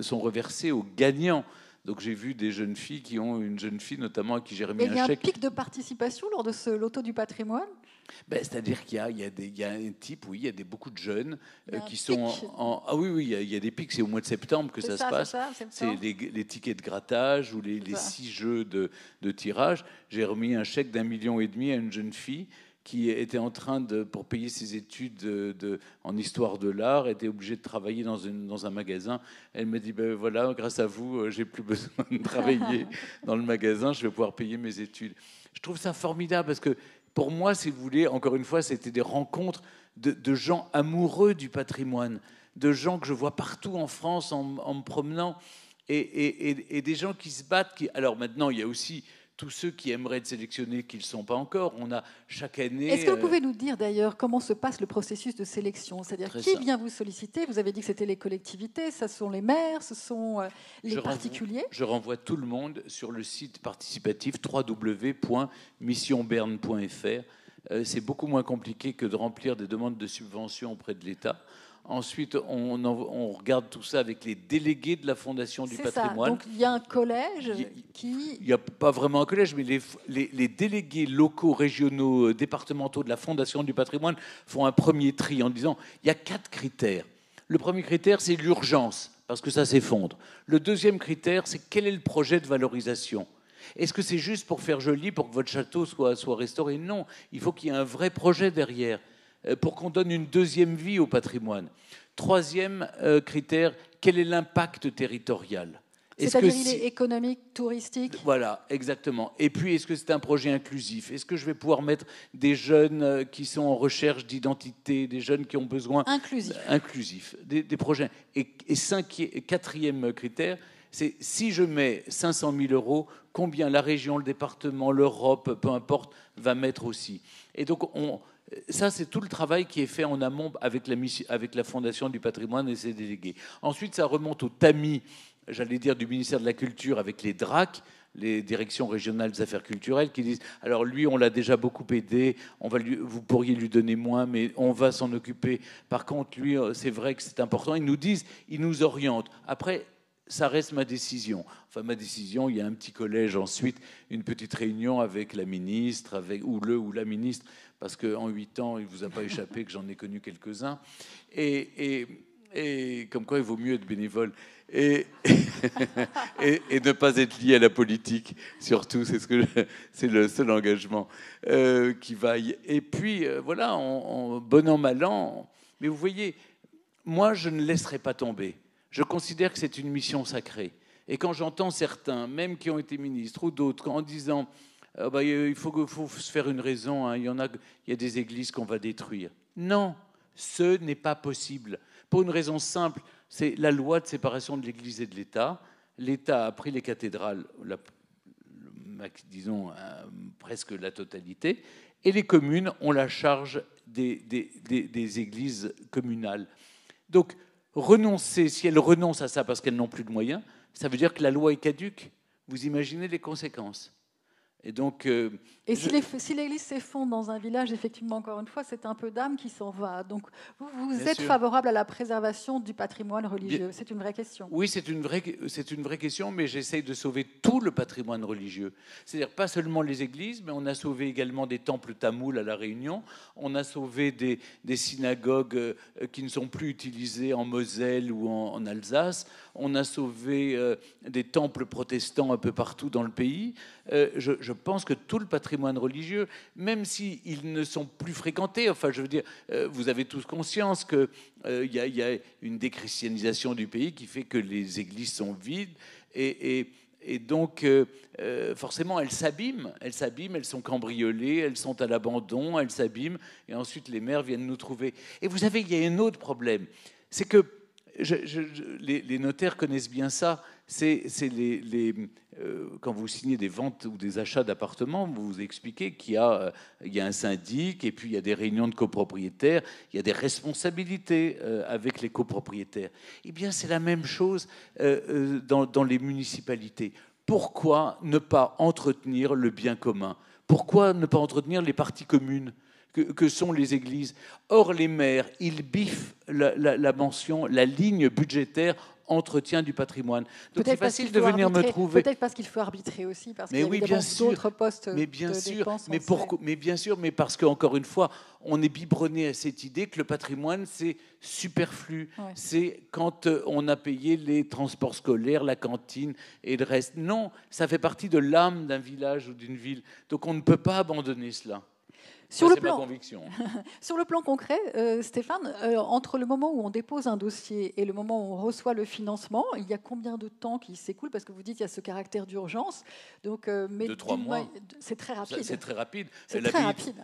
sont reversés aux gagnants. Donc j'ai vu des jeunes filles qui ont une jeune fille notamment à qui j'ai remis un chèque. Il y a un pic de participation lors de ce loto du patrimoine? C'est-à-dire qu'il y a un type, oui, il y a beaucoup de jeunes qui sont Ah oui, il y a des pics, c'est au mois de septembre que ça se passe. C'est les tickets de grattage ou les 6 jeux de tirage. J'ai remis un chèque d'1,5 million à une jeune fille qui était en train pour payer ses études en histoire de l'art, était obligée de travailler dans un magasin. Elle me dit, ben voilà, grâce à vous, j'ai plus besoin de travailler dans le magasin, je vais pouvoir payer mes études. Je trouve ça formidable, parce que pour moi, si vous voulez, encore une fois, c'était des rencontres de gens amoureux du patrimoine, de gens que je vois partout en France en me promenant, et des gens qui se battent. Alors maintenant, il y a aussi tous ceux qui aimeraient être sélectionnés, qui ne le sont pas encore. On a chaque année... Est-ce que vous pouvez nous dire d'ailleurs comment se passe le processus de sélection? C'est-à-dire qui vient vous solliciter? Vous avez dit que c'était les collectivités, ce sont les maires, ce sont les particuliers. Je renvoie tout le monde sur le site participatif www.missionberne.fr. C'est beaucoup moins compliqué que de remplir des demandes de subventions auprès de l'État. Ensuite, on regarde tout ça avec les délégués de la Fondation du patrimoine. Donc, il y a un collège qui... Il n'y a pas vraiment un collège, mais les délégués locaux, régionaux, départementaux de la Fondation du patrimoine font un premier tri en disant il y a 4 critères. Le premier critère, c'est l'urgence. parce que ça s'effondre. Le deuxième critère, c'est quel est le projet de valorisation. Est-ce que c'est juste pour faire joli, pour que votre château soit restauré? Non, il faut qu'il y ait un vrai projet derrière, pour qu'on donne une deuxième vie au patrimoine. Troisième critère, quel est l'impact territorial? C'est-à-dire il est économique, touristique? Voilà, exactement. Et puis, est-ce que c'est un projet inclusif? Est-ce que je vais pouvoir mettre des jeunes qui sont en recherche d'identité, des jeunes qui ont besoin... Inclusif. Des projets. Et quatrième critère, c'est si je mets 500 000 euros, combien la région, le département, l'Europe, peu importe, va mettre aussi. Et donc, ça, c'est tout le travail qui est fait en amont avec la Fondation du patrimoine et ses délégués. Ensuite, ça remonte au tamis, j'allais dire, du ministère de la Culture avec les DRAC, les directions régionales des affaires culturelles, qui disent « Alors lui, on l'a déjà beaucoup aidé, vous pourriez lui donner moins, mais on va s'en occuper. Par contre, lui, c'est vrai que c'est important. » Ils nous disent, ils nous orientent. Après, ça reste ma décision. Enfin, ma décision, il y a un petit collège ensuite, une petite réunion avec la ministre, ou la ministre, parce qu'en 8 ans, il ne vous a pas échappé que j'en ai connu quelques-uns. Et comme quoi, il vaut mieux être bénévole. Et ne pas être lié à la politique, surtout, c'est le seul engagement qui vaille. Et puis, voilà, bon an, mal an. Mais vous voyez, moi, je ne laisserai pas tomber. Je considère que c'est une mission sacrée. Et quand j'entends certains, même qui ont été ministres ou d'autres, en disant il faut se faire une raison, hein, il y a des églises qu'on va détruire. Non, ce n'est pas possible. Pour une raison simple, c'est la loi de séparation de l'Église et de l'État. L'État a pris les cathédrales, disons presque la totalité, et les communes ont la charge des églises communales. Donc, si elles renoncent à ça parce qu'elles n'ont plus de moyens, ça veut dire que la loi est caduque. Vous imaginez les conséquences. Et donc, si l'église s'effondre dans un village, effectivement, encore une fois, c'est un peu d'âme qui s'en va. Donc, vous êtes favorable à la préservation du patrimoine religieux. C'est une vraie question. Oui, c'est une vraie question, mais j'essaye de sauver tout le patrimoine religieux. C'est-à-dire pas seulement les églises, mais on a sauvé également des temples tamouls à La Réunion. On a sauvé des synagogues qui ne sont plus utilisées en Moselle ou en Alsace. On a sauvé des temples protestants un peu partout dans le pays. Je pense que tout le patrimoine religieux, même s'ils ne sont plus fréquentés, enfin, je veux dire, vous avez tous conscience qu'il y a une déchristianisation du pays qui fait que les églises sont vides et donc, forcément, elles s'abîment, elles sont cambriolées, elles sont à l'abandon, elles s'abîment, et ensuite les maires viennent nous trouver. Et vous savez, il y a un autre problème, c'est que les notaires connaissent bien ça. Quand vous signez des ventes ou des achats d'appartements, vous vous expliquez qu'il y a un syndic et puis il y a des réunions de copropriétaires, il y a des responsabilités avec les copropriétaires. Eh bien, c'est la même chose dans les municipalités. Pourquoi ne pas entretenir le bien commun? Pourquoi ne pas entretenir les parties communes que sont les églises? Or, les maires, ils biffent la mention, la ligne budgétaire entretien du patrimoine. Donc c'est facile de venir me trouver. Peut-être parce qu'il faut arbitrer aussi, parce qu'il y a d'autres postes de dépenses. Mais bien sûr, mais parce qu'encore une fois, on est biberonné à cette idée que le patrimoine, c'est superflu. Ouais. C'est quand on a payé les transports scolaires, la cantine et le reste. Non, ça fait partie de l'âme d'un village ou d'une ville. Donc on ne peut pas abandonner cela. Sur le plan concret, Stéphane, entre le moment où on dépose un dossier et le moment où on reçoit le financement, il y a combien de temps qui s'écoule? Parce que vous dites qu'il y a ce caractère d'urgence. Donc, 2-3 mois. C'est très rapide. C'est très rapide.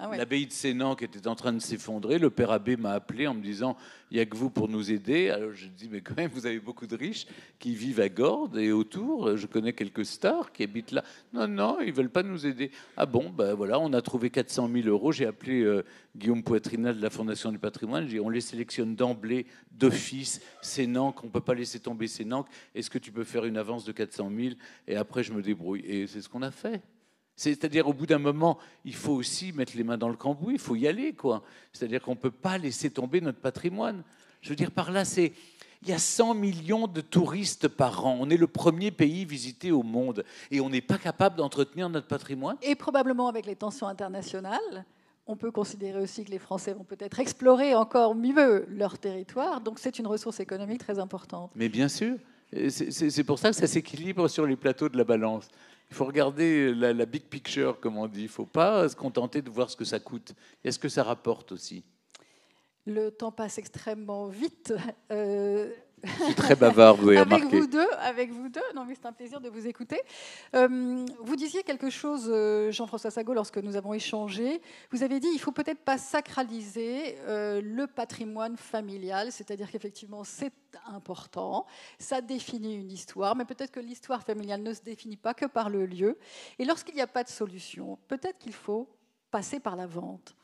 Ouais. L'abbaye de Sénan qui était en train de s'effondrer, le père abbé m'a appelé en me disant « Il n'y a que vous pour nous aider ». Alors je dis « Mais quand même, vous avez beaucoup de riches qui vivent à Gordes et autour. Je connais quelques stars qui habitent là. » Non, ils ne veulent pas nous aider. Ah bon, ben voilà, on a trouvé 400 000 euros. J'ai appelé Guillaume Poitrinal de la Fondation du patrimoine. J'ai dit, on les sélectionne d'emblée, d'office. Sénanque, on ne peut pas laisser tomber Sénanque. Est-ce que tu peux faire une avance de 400 000? Et après, je me débrouille. Et c'est ce qu'on a fait. C'est-à-dire, au bout d'un moment, il faut aussi mettre les mains dans le cambouis. Il faut y aller, quoi. C'est-à-dire qu'on ne peut pas laisser tomber notre patrimoine. Je veux dire, par là, il y a 100 millions de touristes par an. On est le premier pays visité au monde. Et on n'est pas capable d'entretenir notre patrimoine. Et probablement avec les tensions internationales, On peut considérer aussi que les Français vont peut-être explorer encore mieux leur territoire. Donc c'est une ressource économique très importante. Mais bien sûr, c'est pour ça que ça s'équilibre sur les plateaux de la balance. Il faut regarder la big picture, comme on dit. Il ne faut pas se contenter de voir ce que ça coûte. Est-ce que ça rapporte aussi? Le temps passe extrêmement vite. Je suis très bavard, vous avez remarqué. Avec vous deux, non mais c'est un plaisir de vous écouter. Vous disiez quelque chose, Jean-François Sago, lorsque nous avons échangé. Vous avez dit il faut peut-être pas sacraliser le patrimoine familial, c'est-à-dire qu'effectivement c'est important, ça définit une histoire, mais peut-être que l'histoire familiale ne se définit pas que par le lieu. Et lorsqu'il n'y a pas de solution, peut-être qu'il faut passer par la vente.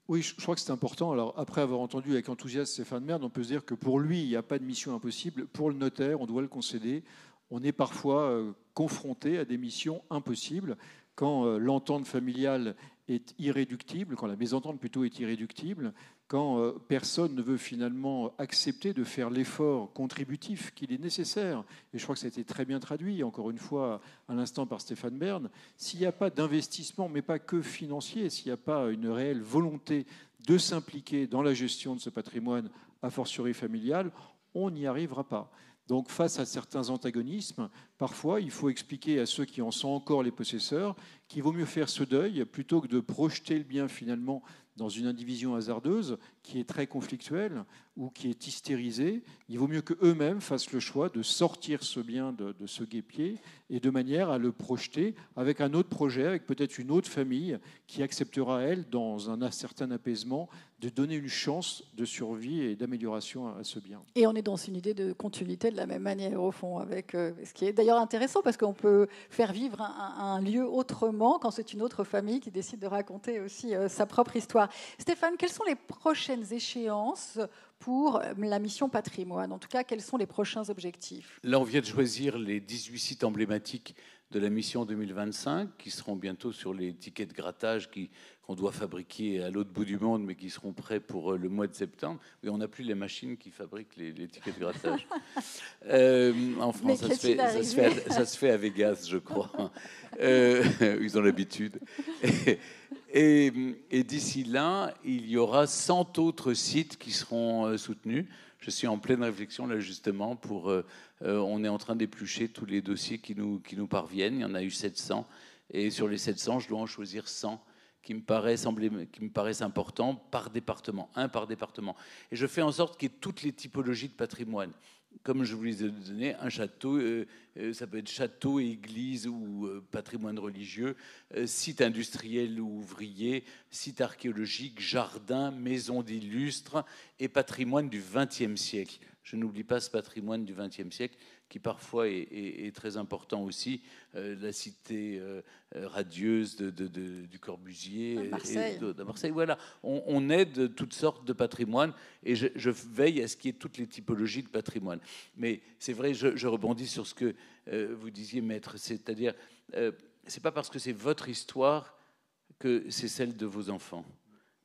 Oui, je crois que c'est important. Alors, après avoir entendu avec enthousiasme Stéphane Merd, on peut se dire que pour lui, il n'y a pas de mission impossible. Pour le notaire, on doit le concéder. On est parfois confronté à des missions impossibles quand l'entente familiale est irréductible, quand la mésentente plutôt est irréductible, quand personne ne veut finalement accepter de faire l'effort contributif qu'il est nécessaire. Et je crois que ça a été très bien traduit, encore une fois, à l'instant par Stéphane Bern. S'il n'y a pas d'investissement, mais pas que financier, s'il n'y a pas une réelle volonté de s'impliquer dans la gestion de ce patrimoine, a fortiori familial, on n'y arrivera pas. Donc face à certains antagonismes, parfois il faut expliquer à ceux qui en sont encore les possesseurs qu'il vaut mieux faire ce deuil plutôt que de projeter le bien finalement dans une indivision hasardeuse qui est très conflictuelle ou qui est hystérisée. Il vaut mieux qu'eux-mêmes fassent le choix de sortir ce bien de ce guêpier et de manière à le projeter avec un autre projet, avec peut-être une autre famille qui acceptera, elle, dans un certain apaisement, de donner une chance de survie et d'amélioration à ce bien. Et on est dans une idée de continuité de la même manière, au fond, avec ce qui est d'ailleurs intéressant, parce qu'on peut faire vivre un lieu autrement quand c'est une autre famille qui décide de raconter aussi sa propre histoire. Stéphane, quelles sont les prochaines échéances pour la mission patrimoine? En tout cas, quels sont les prochains objectifs? Là, on vient de choisir les 18 sites emblématiques de la mission 2025, qui seront bientôt sur les tickets de grattage qu'on doit fabriquer à l'autre bout du monde, mais qui seront prêts pour le mois de septembre. Et on n'a plus les machines qui fabriquent les tickets de grattage. En France, ça se fait à Vegas, je crois. Ils ont l'habitude. Et d'ici là, il y aura 100 autres sites qui seront soutenus. Je suis en pleine réflexion là justement pour. On est en train d'éplucher tous les dossiers qui nous parviennent. Il y en a eu 700 et sur les 700, je dois en choisir 100 qui me paraissent importants par département, un par département. Et je fais en sorte qu'il y ait toutes les typologies de patrimoine. Comme je vous les ai donné, un château, ça peut être château, église ou patrimoine religieux, site industriel ou ouvrier, site archéologique, jardin, maison d'illustres et patrimoine du XXe siècle. Je n'oublie pas ce patrimoine du XXe siècle qui parfois est très important aussi. La cité radieuse du Corbusier de Marseille. Voilà, on aide toutes sortes de patrimoines et je veille à ce qu'il y ait toutes les typologies de patrimoine. Mais c'est vrai, je rebondis sur ce que vous disiez, maître, c'est-à-dire, c'est pas parce que c'est votre histoire que c'est celle de vos enfants.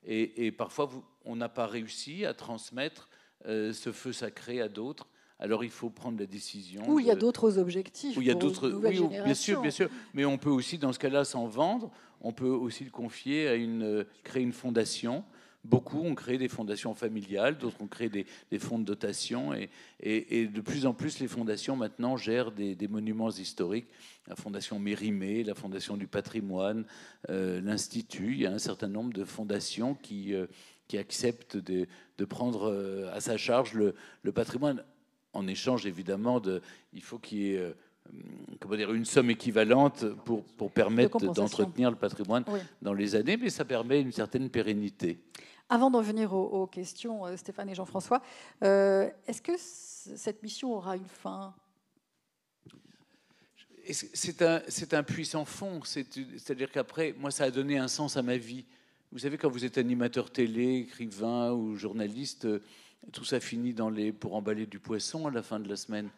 Et parfois, on n'a pas réussi à transmettre ce feu sacré à d'autres. Alors il faut prendre la décision. Ou il y a d'autres objectifs. Ou il y a d'autres. Oui, bien sûr. Mais on peut aussi, dans ce cas-là, s'en vendre. On peut aussi le confier à créer une fondation. Beaucoup ont créé des fondations familiales, d'autres ont créé des fonds de dotation. Et de plus en plus, les fondations maintenant gèrent des monuments historiques. La fondation Mérimée, la fondation du patrimoine, l'Institut. Il y a un certain nombre de fondations qui acceptent de prendre à sa charge le patrimoine. En échange, évidemment, il faut qu'il y ait une somme équivalente pour permettre d'entretenir le patrimoine dans les années, mais ça permet une certaine pérennité. Avant d'en venir aux questions, Stéphane et Jean-François, est-ce que cette mission aura une fin ? C'est un puits sans fond. C'est-à-dire qu'après, moi, ça a donné un sens à ma vie. Vous savez, quand vous êtes animateur télé, écrivain ou journaliste, tout ça finit pour emballer du poisson à la fin de la semaine.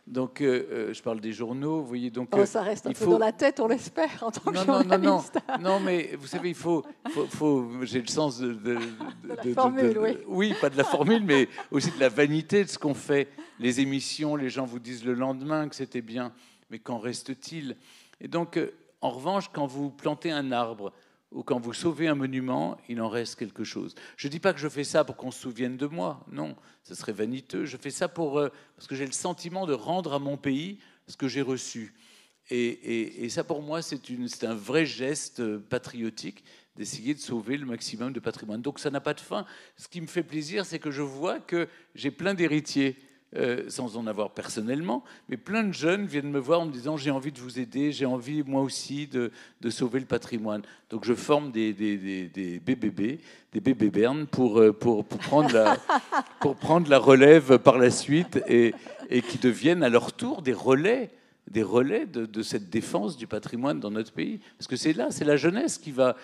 Donc, je parle des journaux, vous voyez. Donc, ça reste un peu dans la tête, on l'espère, en tant que journaliste. Non, mais vous savez, il faut j'ai le sens de la formule, oui. Oui, pas de la formule, mais aussi de la vanité de ce qu'on fait. Les émissions, les gens vous disent le lendemain que c'était bien, mais qu'en reste-t-il ? Et donc, en revanche, quand vous plantez un arbre, où quand vous sauvez un monument, il en reste quelque chose. Je ne dis pas que je fais ça pour qu'on se souvienne de moi, non, ce serait vaniteux. Je fais ça parce que j'ai le sentiment de rendre à mon pays ce que j'ai reçu. Et ça, pour moi, c'est un vrai geste patriotique d'essayer de sauver le maximum de patrimoine. Donc ça n'a pas de fin. Ce qui me fait plaisir, c'est que je vois que j'ai plein d'héritiers, sans en avoir personnellement, mais plein de jeunes viennent me voir en me disant « j'ai envie de vous aider, j'ai envie moi aussi de sauver le patrimoine ». Donc je forme des BBB, des bébés Bern pour prendre la relève par la suite et qui deviennent à leur tour des relais de cette défense du patrimoine dans notre pays. Parce que c'est la jeunesse qui va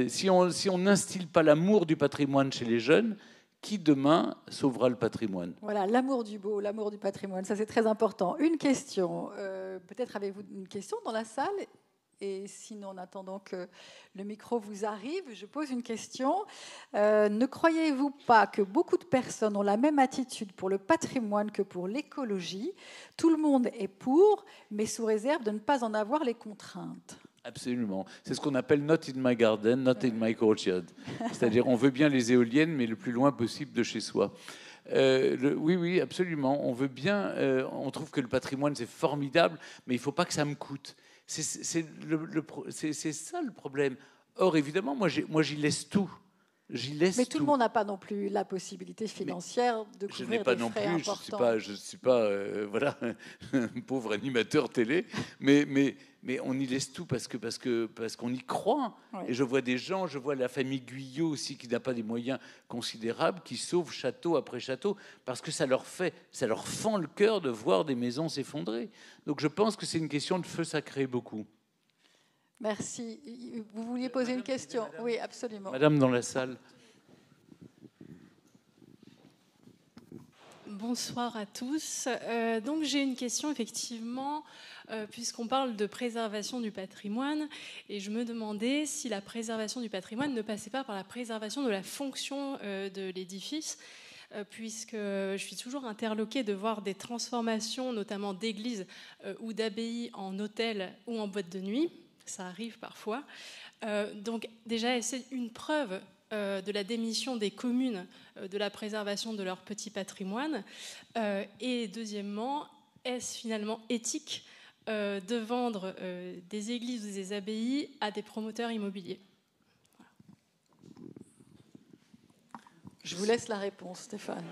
si on n'instille pas l'amour du patrimoine chez les jeunes, qui demain sauvera le patrimoine? Voilà, l'amour du beau, l'amour du patrimoine, ça c'est très important. Une question, peut-être avez-vous une question dans la salle? Et sinon, en attendant que le micro vous arrive, je pose une question. Ne croyez-vous pas que beaucoup de personnes ont la même attitude pour le patrimoine que pour l'écologie? Tout le monde est pour, mais sous réserve de ne pas en avoir les contraintes. Absolument. C'est ce qu'on appelle not in my garden, not in my courtyard. C'est-à-dire, on veut bien les éoliennes, mais le plus loin possible de chez soi. Oui, absolument. On veut bien. On trouve que le patrimoine, c'est formidable, mais il ne faut pas que ça me coûte. C'est ça le problème. Or, évidemment, moi, j'y laisse tout. Mais tout le monde n'a pas non plus la possibilité financière de couvrir des frais importants. Je ne suis pas voilà, un pauvre animateur télé, mais on y laisse tout parce qu'on y croit. Oui. Et je vois des gens, je vois la famille Guyot aussi qui n'a pas des moyens considérables, qui sauve château après château parce que ça leur fend le cœur de voir des maisons s'effondrer. Donc je pense que c'est une question de feu sacré beaucoup. Merci. Vous vouliez poser une question? Oui, absolument. Madame dans la salle. Bonsoir à tous. Donc j'ai une question, effectivement, puisqu'on parle de préservation du patrimoine, et je me demandais si la préservation du patrimoine ne passait pas par la préservation de la fonction de l'édifice, puisque je suis toujours interloquée de voir des transformations, notamment d'églises ou d'abbayes en hôtels ou en boîtes de nuit. Ça arrive parfois. Donc déjà, c'est une preuve de la démission des communes de la préservation de leur petit patrimoine. Et deuxièmement, est-ce finalement éthique de vendre des églises ou des abbayes à des promoteurs immobiliers? Je vous laisse la réponse, Stéphane.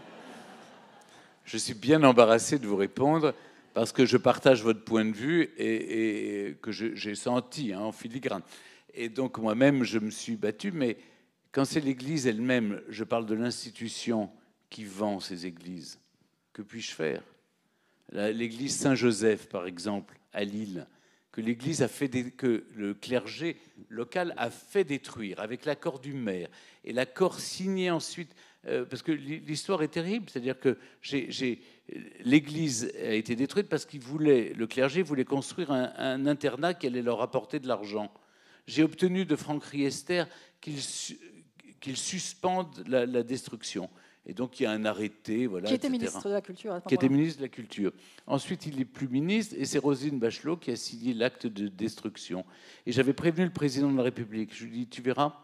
Je suis bien embarrassé de vous répondre parce que je partage votre point de vue et que j'ai senti en filigrane. Et donc moi-même, je me suis battu, mais quand c'est l'Église elle-même, je parle de l'institution qui vend ces églises. Que puis-je faire? L'église Saint-Joseph, par exemple, à Lille, que l'Église que le clergé local a fait détruire avec l'accord du maire et l'accord signé ensuite, parce que l'histoire est terrible, c'est-à-dire que l'Église a été détruite parce le clergé voulait construire un internat qui allait leur apporter de l'argent. J'ai obtenu de Franck Riester qu'il suspende la destruction. Et donc, il y a un arrêté, voilà, qui était ministre de la Culture. Qui était ministre de la Culture. Ensuite, il n'est plus ministre, et c'est Roselyne Bachelot qui a signé l'acte de destruction. Et j'avais prévenu le président de la République. Je lui ai dit, tu verras,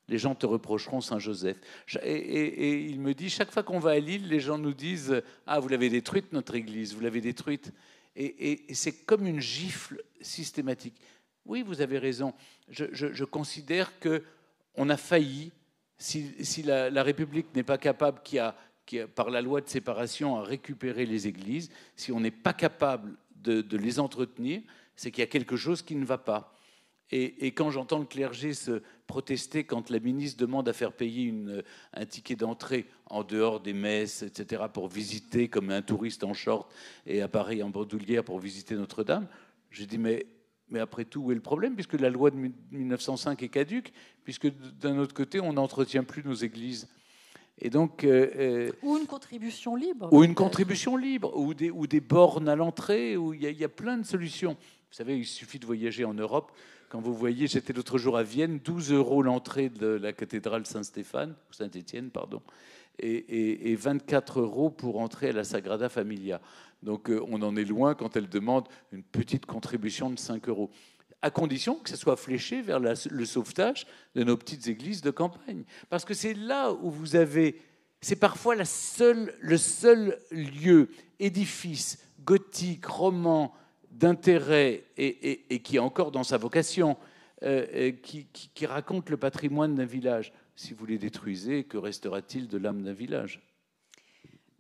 les gens te reprocheront Saint-Joseph. Et il me dit, chaque fois qu'on va à Lille, les gens nous disent, ah, vous l'avez détruite, notre église, vous l'avez détruite. Et c'est comme une gifle systématique. Oui, vous avez raison. Je considère qu'on a failli. Si la République n'est pas capable, qui a, par la loi de séparation, à récupérer les églises, si on n'est pas capable de les entretenir, c'est qu'il y a quelque chose qui ne va pas. Et quand j'entends le clergé se protester quand la ministre demande à faire payer un ticket d'entrée en dehors des messes, etc., pour visiter, comme un touriste en short et à Paris en bandoulière pour visiter Notre-Dame, je dis mais après tout, où est le problème? Puisque la loi de 1905 est caduque, puisque d'un autre côté, on n'entretient plus nos églises. Et donc, ou une contribution libre. Ou une contribution libre, ou des bornes à l'entrée, où il y a plein de solutions. Vous savez, il suffit de voyager en Europe. Quand vous voyez, j'étais l'autre jour à Vienne, 12 € l'entrée de la cathédrale Saint-Stéphane, ou Saint-Étienne, pardon, et 24 € pour entrer à la Sagrada Familia. Donc on en est loin quand elle demande une petite contribution de 5 €. à condition que ça soit fléché vers le sauvetage de nos petites églises de campagne. Parce que c'est là où vous avez... C'est parfois le seul lieu, édifice gothique, roman, d'intérêt, et qui est encore dans sa vocation, qui raconte le patrimoine d'un village. Si vous les détruisez, que restera-t-il de l'âme d'un village?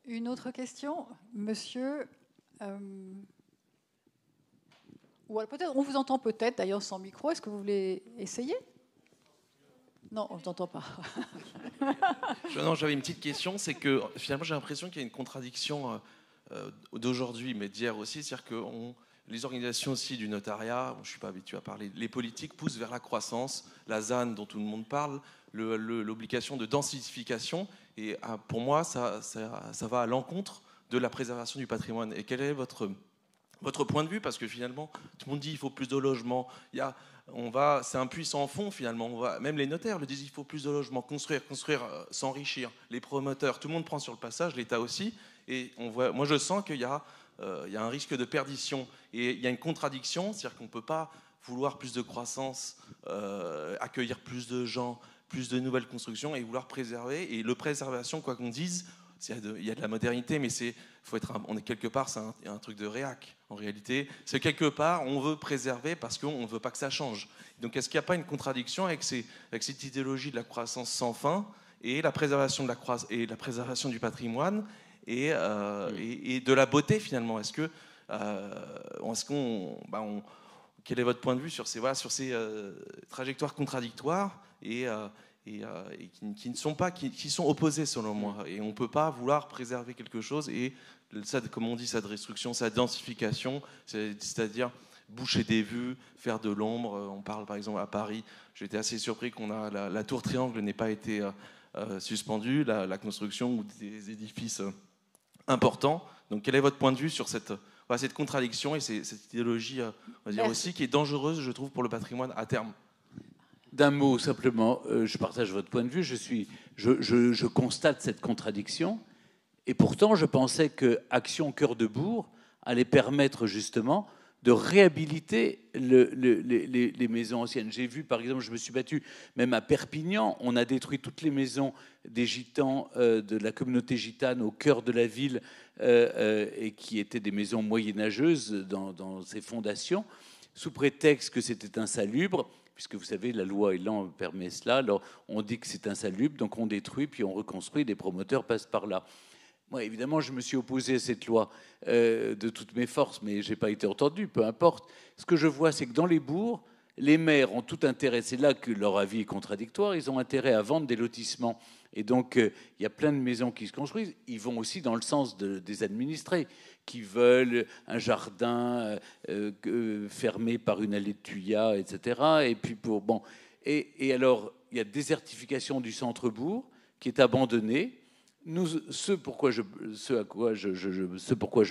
Une autre question, monsieur. Ou alors peut-être, on vous entend peut-être, d'ailleurs sans micro. Est-ce que vous voulez essayer? Non, on ne vous entend pas. Non, j'avais une petite question, c'est que finalement j'ai l'impression qu'il y a une contradiction d'aujourd'hui, mais d'hier aussi, c'est-à-dire que les organisations aussi du notariat, je ne suis pas habitué à parler, les politiques poussent vers la croissance, la ZAN dont tout le monde parle, l'obligation de densification, et pour moi ça va à l'encontre de la préservation du patrimoine. Et quel est votre point de vue? Parce que finalement, tout le monde dit qu'il faut plus de logements. C'est un puits sans fond finalement. Même les notaires le disent, il faut plus de logements, construire, s'enrichir. Les promoteurs, tout le monde prend sur le passage, l'État aussi. Et moi je sens qu'il y a un risque de perdition. Et il y a une contradiction, c'est-à-dire qu'on ne peut pas vouloir plus de croissance, accueillir plus de gens, plus de nouvelles constructions et vouloir préserver. Et la préservation, quoi qu'on dise, il y a de la modernité, mais on est quelque part, c'est un truc de réac. En réalité, c'est quelque part, on veut préserver parce qu'on ne veut pas que ça change. Donc, est-ce qu'il n'y a pas une contradiction avec cette idéologie de la croissance sans fin et la préservation du patrimoine et de la beauté finalement? Quel est votre point de vue sur ces trajectoires contradictoires et qui sont opposées selon moi? Et on ne peut pas vouloir préserver quelque chose et ça, comme on dit, sa destruction, sa densification, c'est-à-dire boucher des vues, faire de l'ombre. On parle par exemple à Paris, j'étais assez surpris la tour Triangle n'ait pas été suspendue, la construction des édifices importants. Donc quel est votre point de vue sur cette contradiction et cette idéologie on va dire aussi qui est dangereuse, je trouve, pour le patrimoine à terme? D'un mot simplement, je partage votre point de vue, je constate cette contradiction, et pourtant je pensais que Action Cœur de Bourg allait permettre justement de réhabiliter les maisons anciennes. J'ai vu, par exemple, je me suis battu même à Perpignan, on a détruit toutes les maisons des gitans, de la communauté gitane au cœur de la ville, et qui étaient des maisons moyenâgeuses dans ces fondations, sous prétexte que c'était insalubre, puisque vous savez, la loi Elan permet cela. Alors, on dit que c'est insalubre, donc on détruit, puis on reconstruit, des promoteurs passent par là. Moi, évidemment, je me suis opposé à cette loi de toutes mes forces, mais je n'ai pas été entendu, peu importe. Ce que je vois, c'est que dans les bourgs, les maires ont tout intérêt, c'est là que leur avis est contradictoire, ils ont intérêt à vendre des lotissements. Et donc, il y a plein de maisons qui se construisent. Ils vont aussi dans le sens des administrés qui veulent un jardin fermé par une allée de tuyas, etc. Et puis et alors, il y a désertification du centre-bourg qui est abandonné. Ce pourquoi je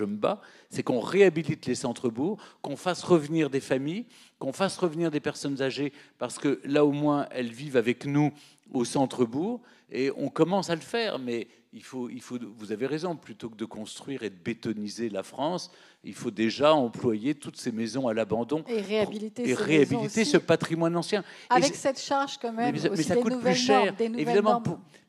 me bats, c'est qu'on réhabilite les centres-bourgs, qu'on fasse revenir des familles, qu'on fasse revenir des personnes âgées, parce que là, au moins, elles vivent avec nous au centre-bourg, et on commence à le faire, mais il faut, vous avez raison, plutôt que de construire et de bétoniser la France, il faut déjà employer toutes ces maisons à l'abandon et réhabiliter ce patrimoine ancien. Avec cette charge quand même, mais ça coûte plus cher. Évidemment,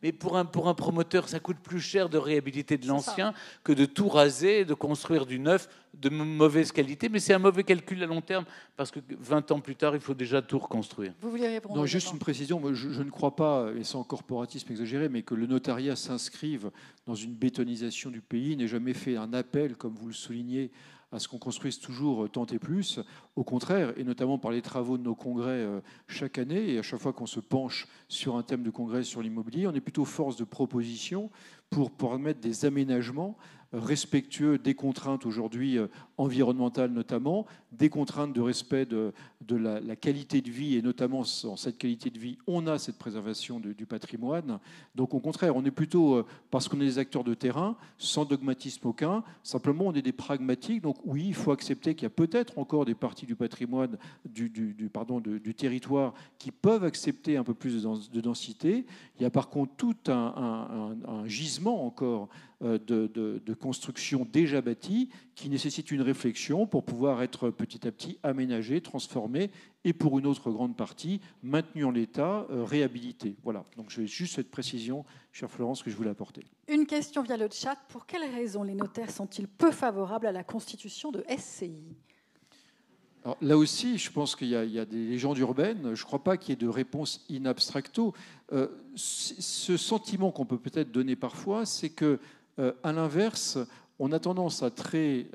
mais pour un promoteur, ça coûte plus cher de réhabiliter de l'ancien que de tout raser, de construire du neuf de mauvaise qualité. Mais c'est un mauvais calcul à long terme, parce que 20 ans plus tard, il faut déjà tout reconstruire. Vous vouliez répondre? Non, juste une précision. Moi, je ne crois pas, et sans corporatisme exagéré, mais que le notariat s'inscrive dans une bétonisation du pays, n'ait jamais fait un appel, comme vous le soulignez, à ce qu'on construise toujours tant et plus. Au contraire, et notamment par les travaux de nos congrès chaque année, et à chaque fois qu'on se penche sur un thème de congrès sur l'immobilier, on est plutôt force de proposition pour permettre des aménagements respectueux des contraintes aujourd'hui environnementales notamment, des contraintes de respect de la qualité de vie, et notamment dans cette qualité de vie, on a cette préservation du patrimoine. Donc au contraire, on est plutôt, parce qu'on est des acteurs de terrain, sans dogmatisme aucun, simplement on est des pragmatiques. Donc oui, il faut accepter qu'il y a peut-être encore des parties du patrimoine, du territoire qui peuvent accepter un peu plus de densité. Il y a par contre tout un gisement gisements encore de constructions déjà bâties qui nécessitent une réflexion pour pouvoir être petit à petit aménagées, transformées et pour une autre grande partie maintenues en l'état, réhabilitées. Voilà, donc j'ai juste cette précision, chère Florence, que je voulais apporter. Une question via le chat. Pour quelles raisons les notaires sont-ils peu favorables à la constitution de SCI ? Alors, là aussi, je pense qu'il y a des légendes urbaines. Je ne crois pas qu'il y ait de réponse in abstracto. Ce sentiment qu'on peut peut-être donner parfois, c'est que, à l'inverse, on a tendance à tresser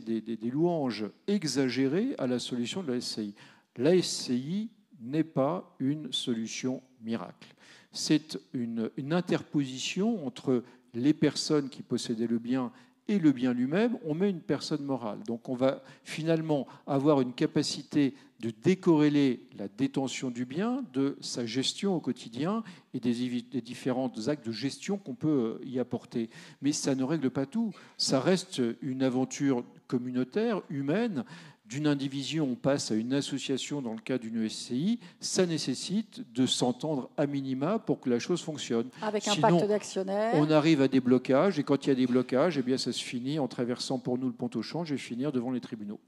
des louanges exagérées à la solution de la SCI. La SCI n'est pas une solution miracle. C'est une interposition entre les personnes qui possédaient le bien et le bien lui-même. On met une personne morale. Donc on va finalement avoir une capacité de décorréler la détention du bien de sa gestion au quotidien et des différents actes de gestion qu'on peut y apporter. Mais ça ne règle pas tout. Ça reste une aventure communautaire, humaine. D'une indivision, on passe à une association dans le cas d'une SCI. Ça nécessite de s'entendre à minima pour que la chose fonctionne. Avec un Sinon, pacte d'actionnaires. On arrive à des blocages, et quand il y a des blocages, eh bien, ça se finit en traversant pour nous le pont au change et finir devant les tribunaux.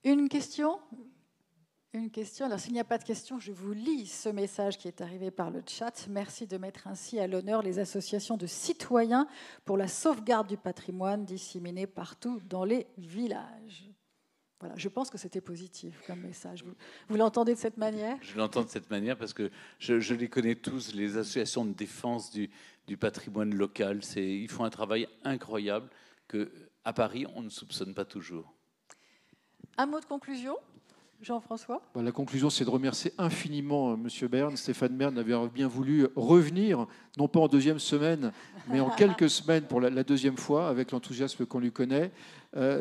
Une question ? Une question. Alors, s'il n'y a pas de question, je vous lis ce message qui est arrivé par le chat. Merci de mettre ainsi à l'honneur les associations de citoyens pour la sauvegarde du patrimoine disséminées partout dans les villages. Voilà, je pense que c'était positif comme message. Vous l'entendez de cette manière ? Je l'entends de cette manière parce que je les connais tous, les associations de défense du patrimoine local. Ils font un travail incroyable qu'à Paris, on ne soupçonne pas toujours. Un mot de conclusion ? Jean-François ? La conclusion, c'est de remercier infiniment M. Bern. Stéphane Bern avait bien voulu revenir, non pas en deuxième semaine, mais en quelques semaines pour la deuxième fois, avec l'enthousiasme qu'on lui connaît.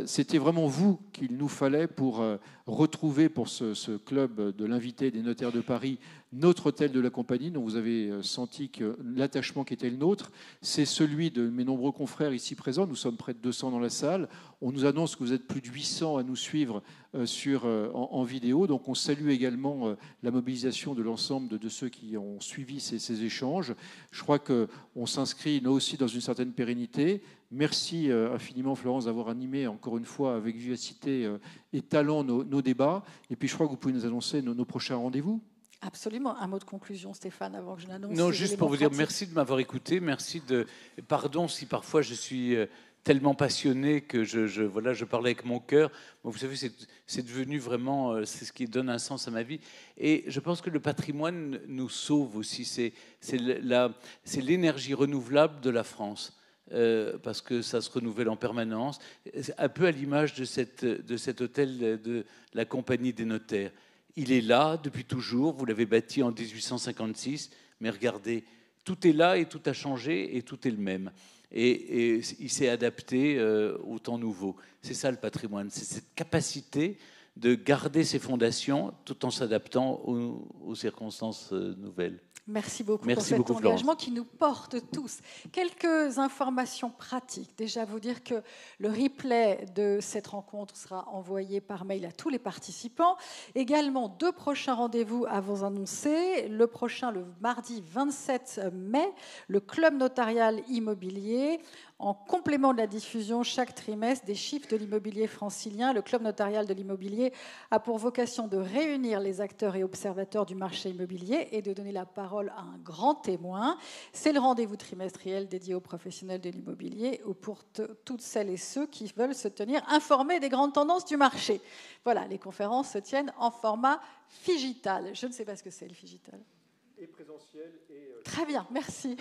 C'était vraiment vous qu'il nous fallait pour retrouver pour ce club de l'invité des notaires de Paris notre hôtel de la compagnie, dont vous avez senti que l'attachement qui était le nôtre, c'est celui de mes nombreux confrères ici présents. Nous sommes près de 200 dans la salle. On nous annonce que vous êtes plus de 800 à nous suivre en vidéo. Donc on salue également la mobilisation de l'ensemble de ceux qui ont suivi ces échanges. Je crois qu'on s'inscrit nous aussi dans une certaine pérennité. Merci infiniment, Florence, d'avoir animé encore une fois avec vivacité et talent nos débats. Et puis je crois que vous pouvez nous annoncer nos prochains rendez-vous. Absolument. Un mot de conclusion, Stéphane, avant que je n'annonce. Non, juste pour vous dire merci de m'avoir écouté. Merci pardon si parfois je suis tellement passionné que je parlais avec mon cœur. Bon, vous savez, c'est devenu vraiment, c'est ce qui donne un sens à ma vie. Et je pense que le patrimoine nous sauve aussi. C'est l'énergie renouvelable de la France. Parce que ça se renouvelle en permanence, un peu à l'image de cet hôtel de la Compagnie des notaires. Il est là depuis toujours, vous l'avez bâti en 1856, mais regardez, tout est là et tout a changé et tout est le même. Et il s'est adapté au temps nouveau. C'est ça le patrimoine, c'est cette capacité de garder ses fondations tout en s'adaptant aux circonstances nouvelles. Merci beaucoup pour cet engagement qui nous porte tous. Quelques informations pratiques. Déjà, vous dire que le replay de cette rencontre sera envoyé par mail à tous les participants. Également, 2 prochains rendez-vous à vous annoncer. Le prochain, le mardi 27 mai, le Club notarial immobilier. En complément de la diffusion chaque trimestre des chiffres de l'immobilier francilien, le Club notarial de l'immobilier a pour vocation de réunir les acteurs et observateurs du marché immobilier et de donner la parole à un grand témoin. C'est le rendez-vous trimestriel dédié aux professionnels de l'immobilier ou pour toutes celles et ceux qui veulent se tenir informés des grandes tendances du marché. Voilà, les conférences se tiennent en format figital. Je ne sais pas ce que c'est le figital. Et présentiel et... Très bien, merci.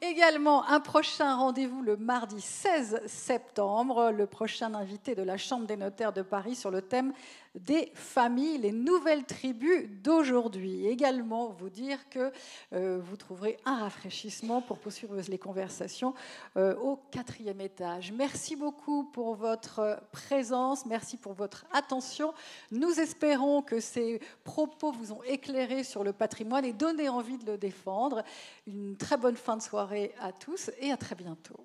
Également, un prochain rendez-vous le mardi 16 septembre, le prochain invité de la Chambre des notaires de Paris sur le thème des familles, les nouvelles tribus d'aujourd'hui. Également, vous dire que vous trouverez un rafraîchissement pour poursuivre les conversations au 4e étage. Merci beaucoup pour votre présence, merci pour votre attention. Nous espérons que ces propos vous ont éclairé sur le patrimoine et donné envie de le défendre. Une très bonne fin de soirée à tous et à très bientôt.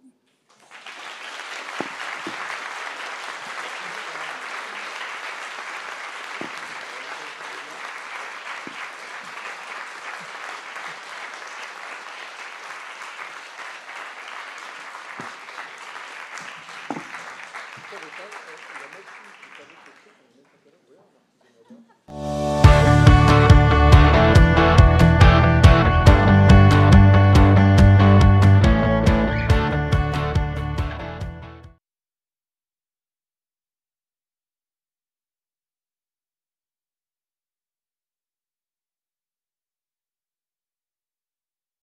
la moitié.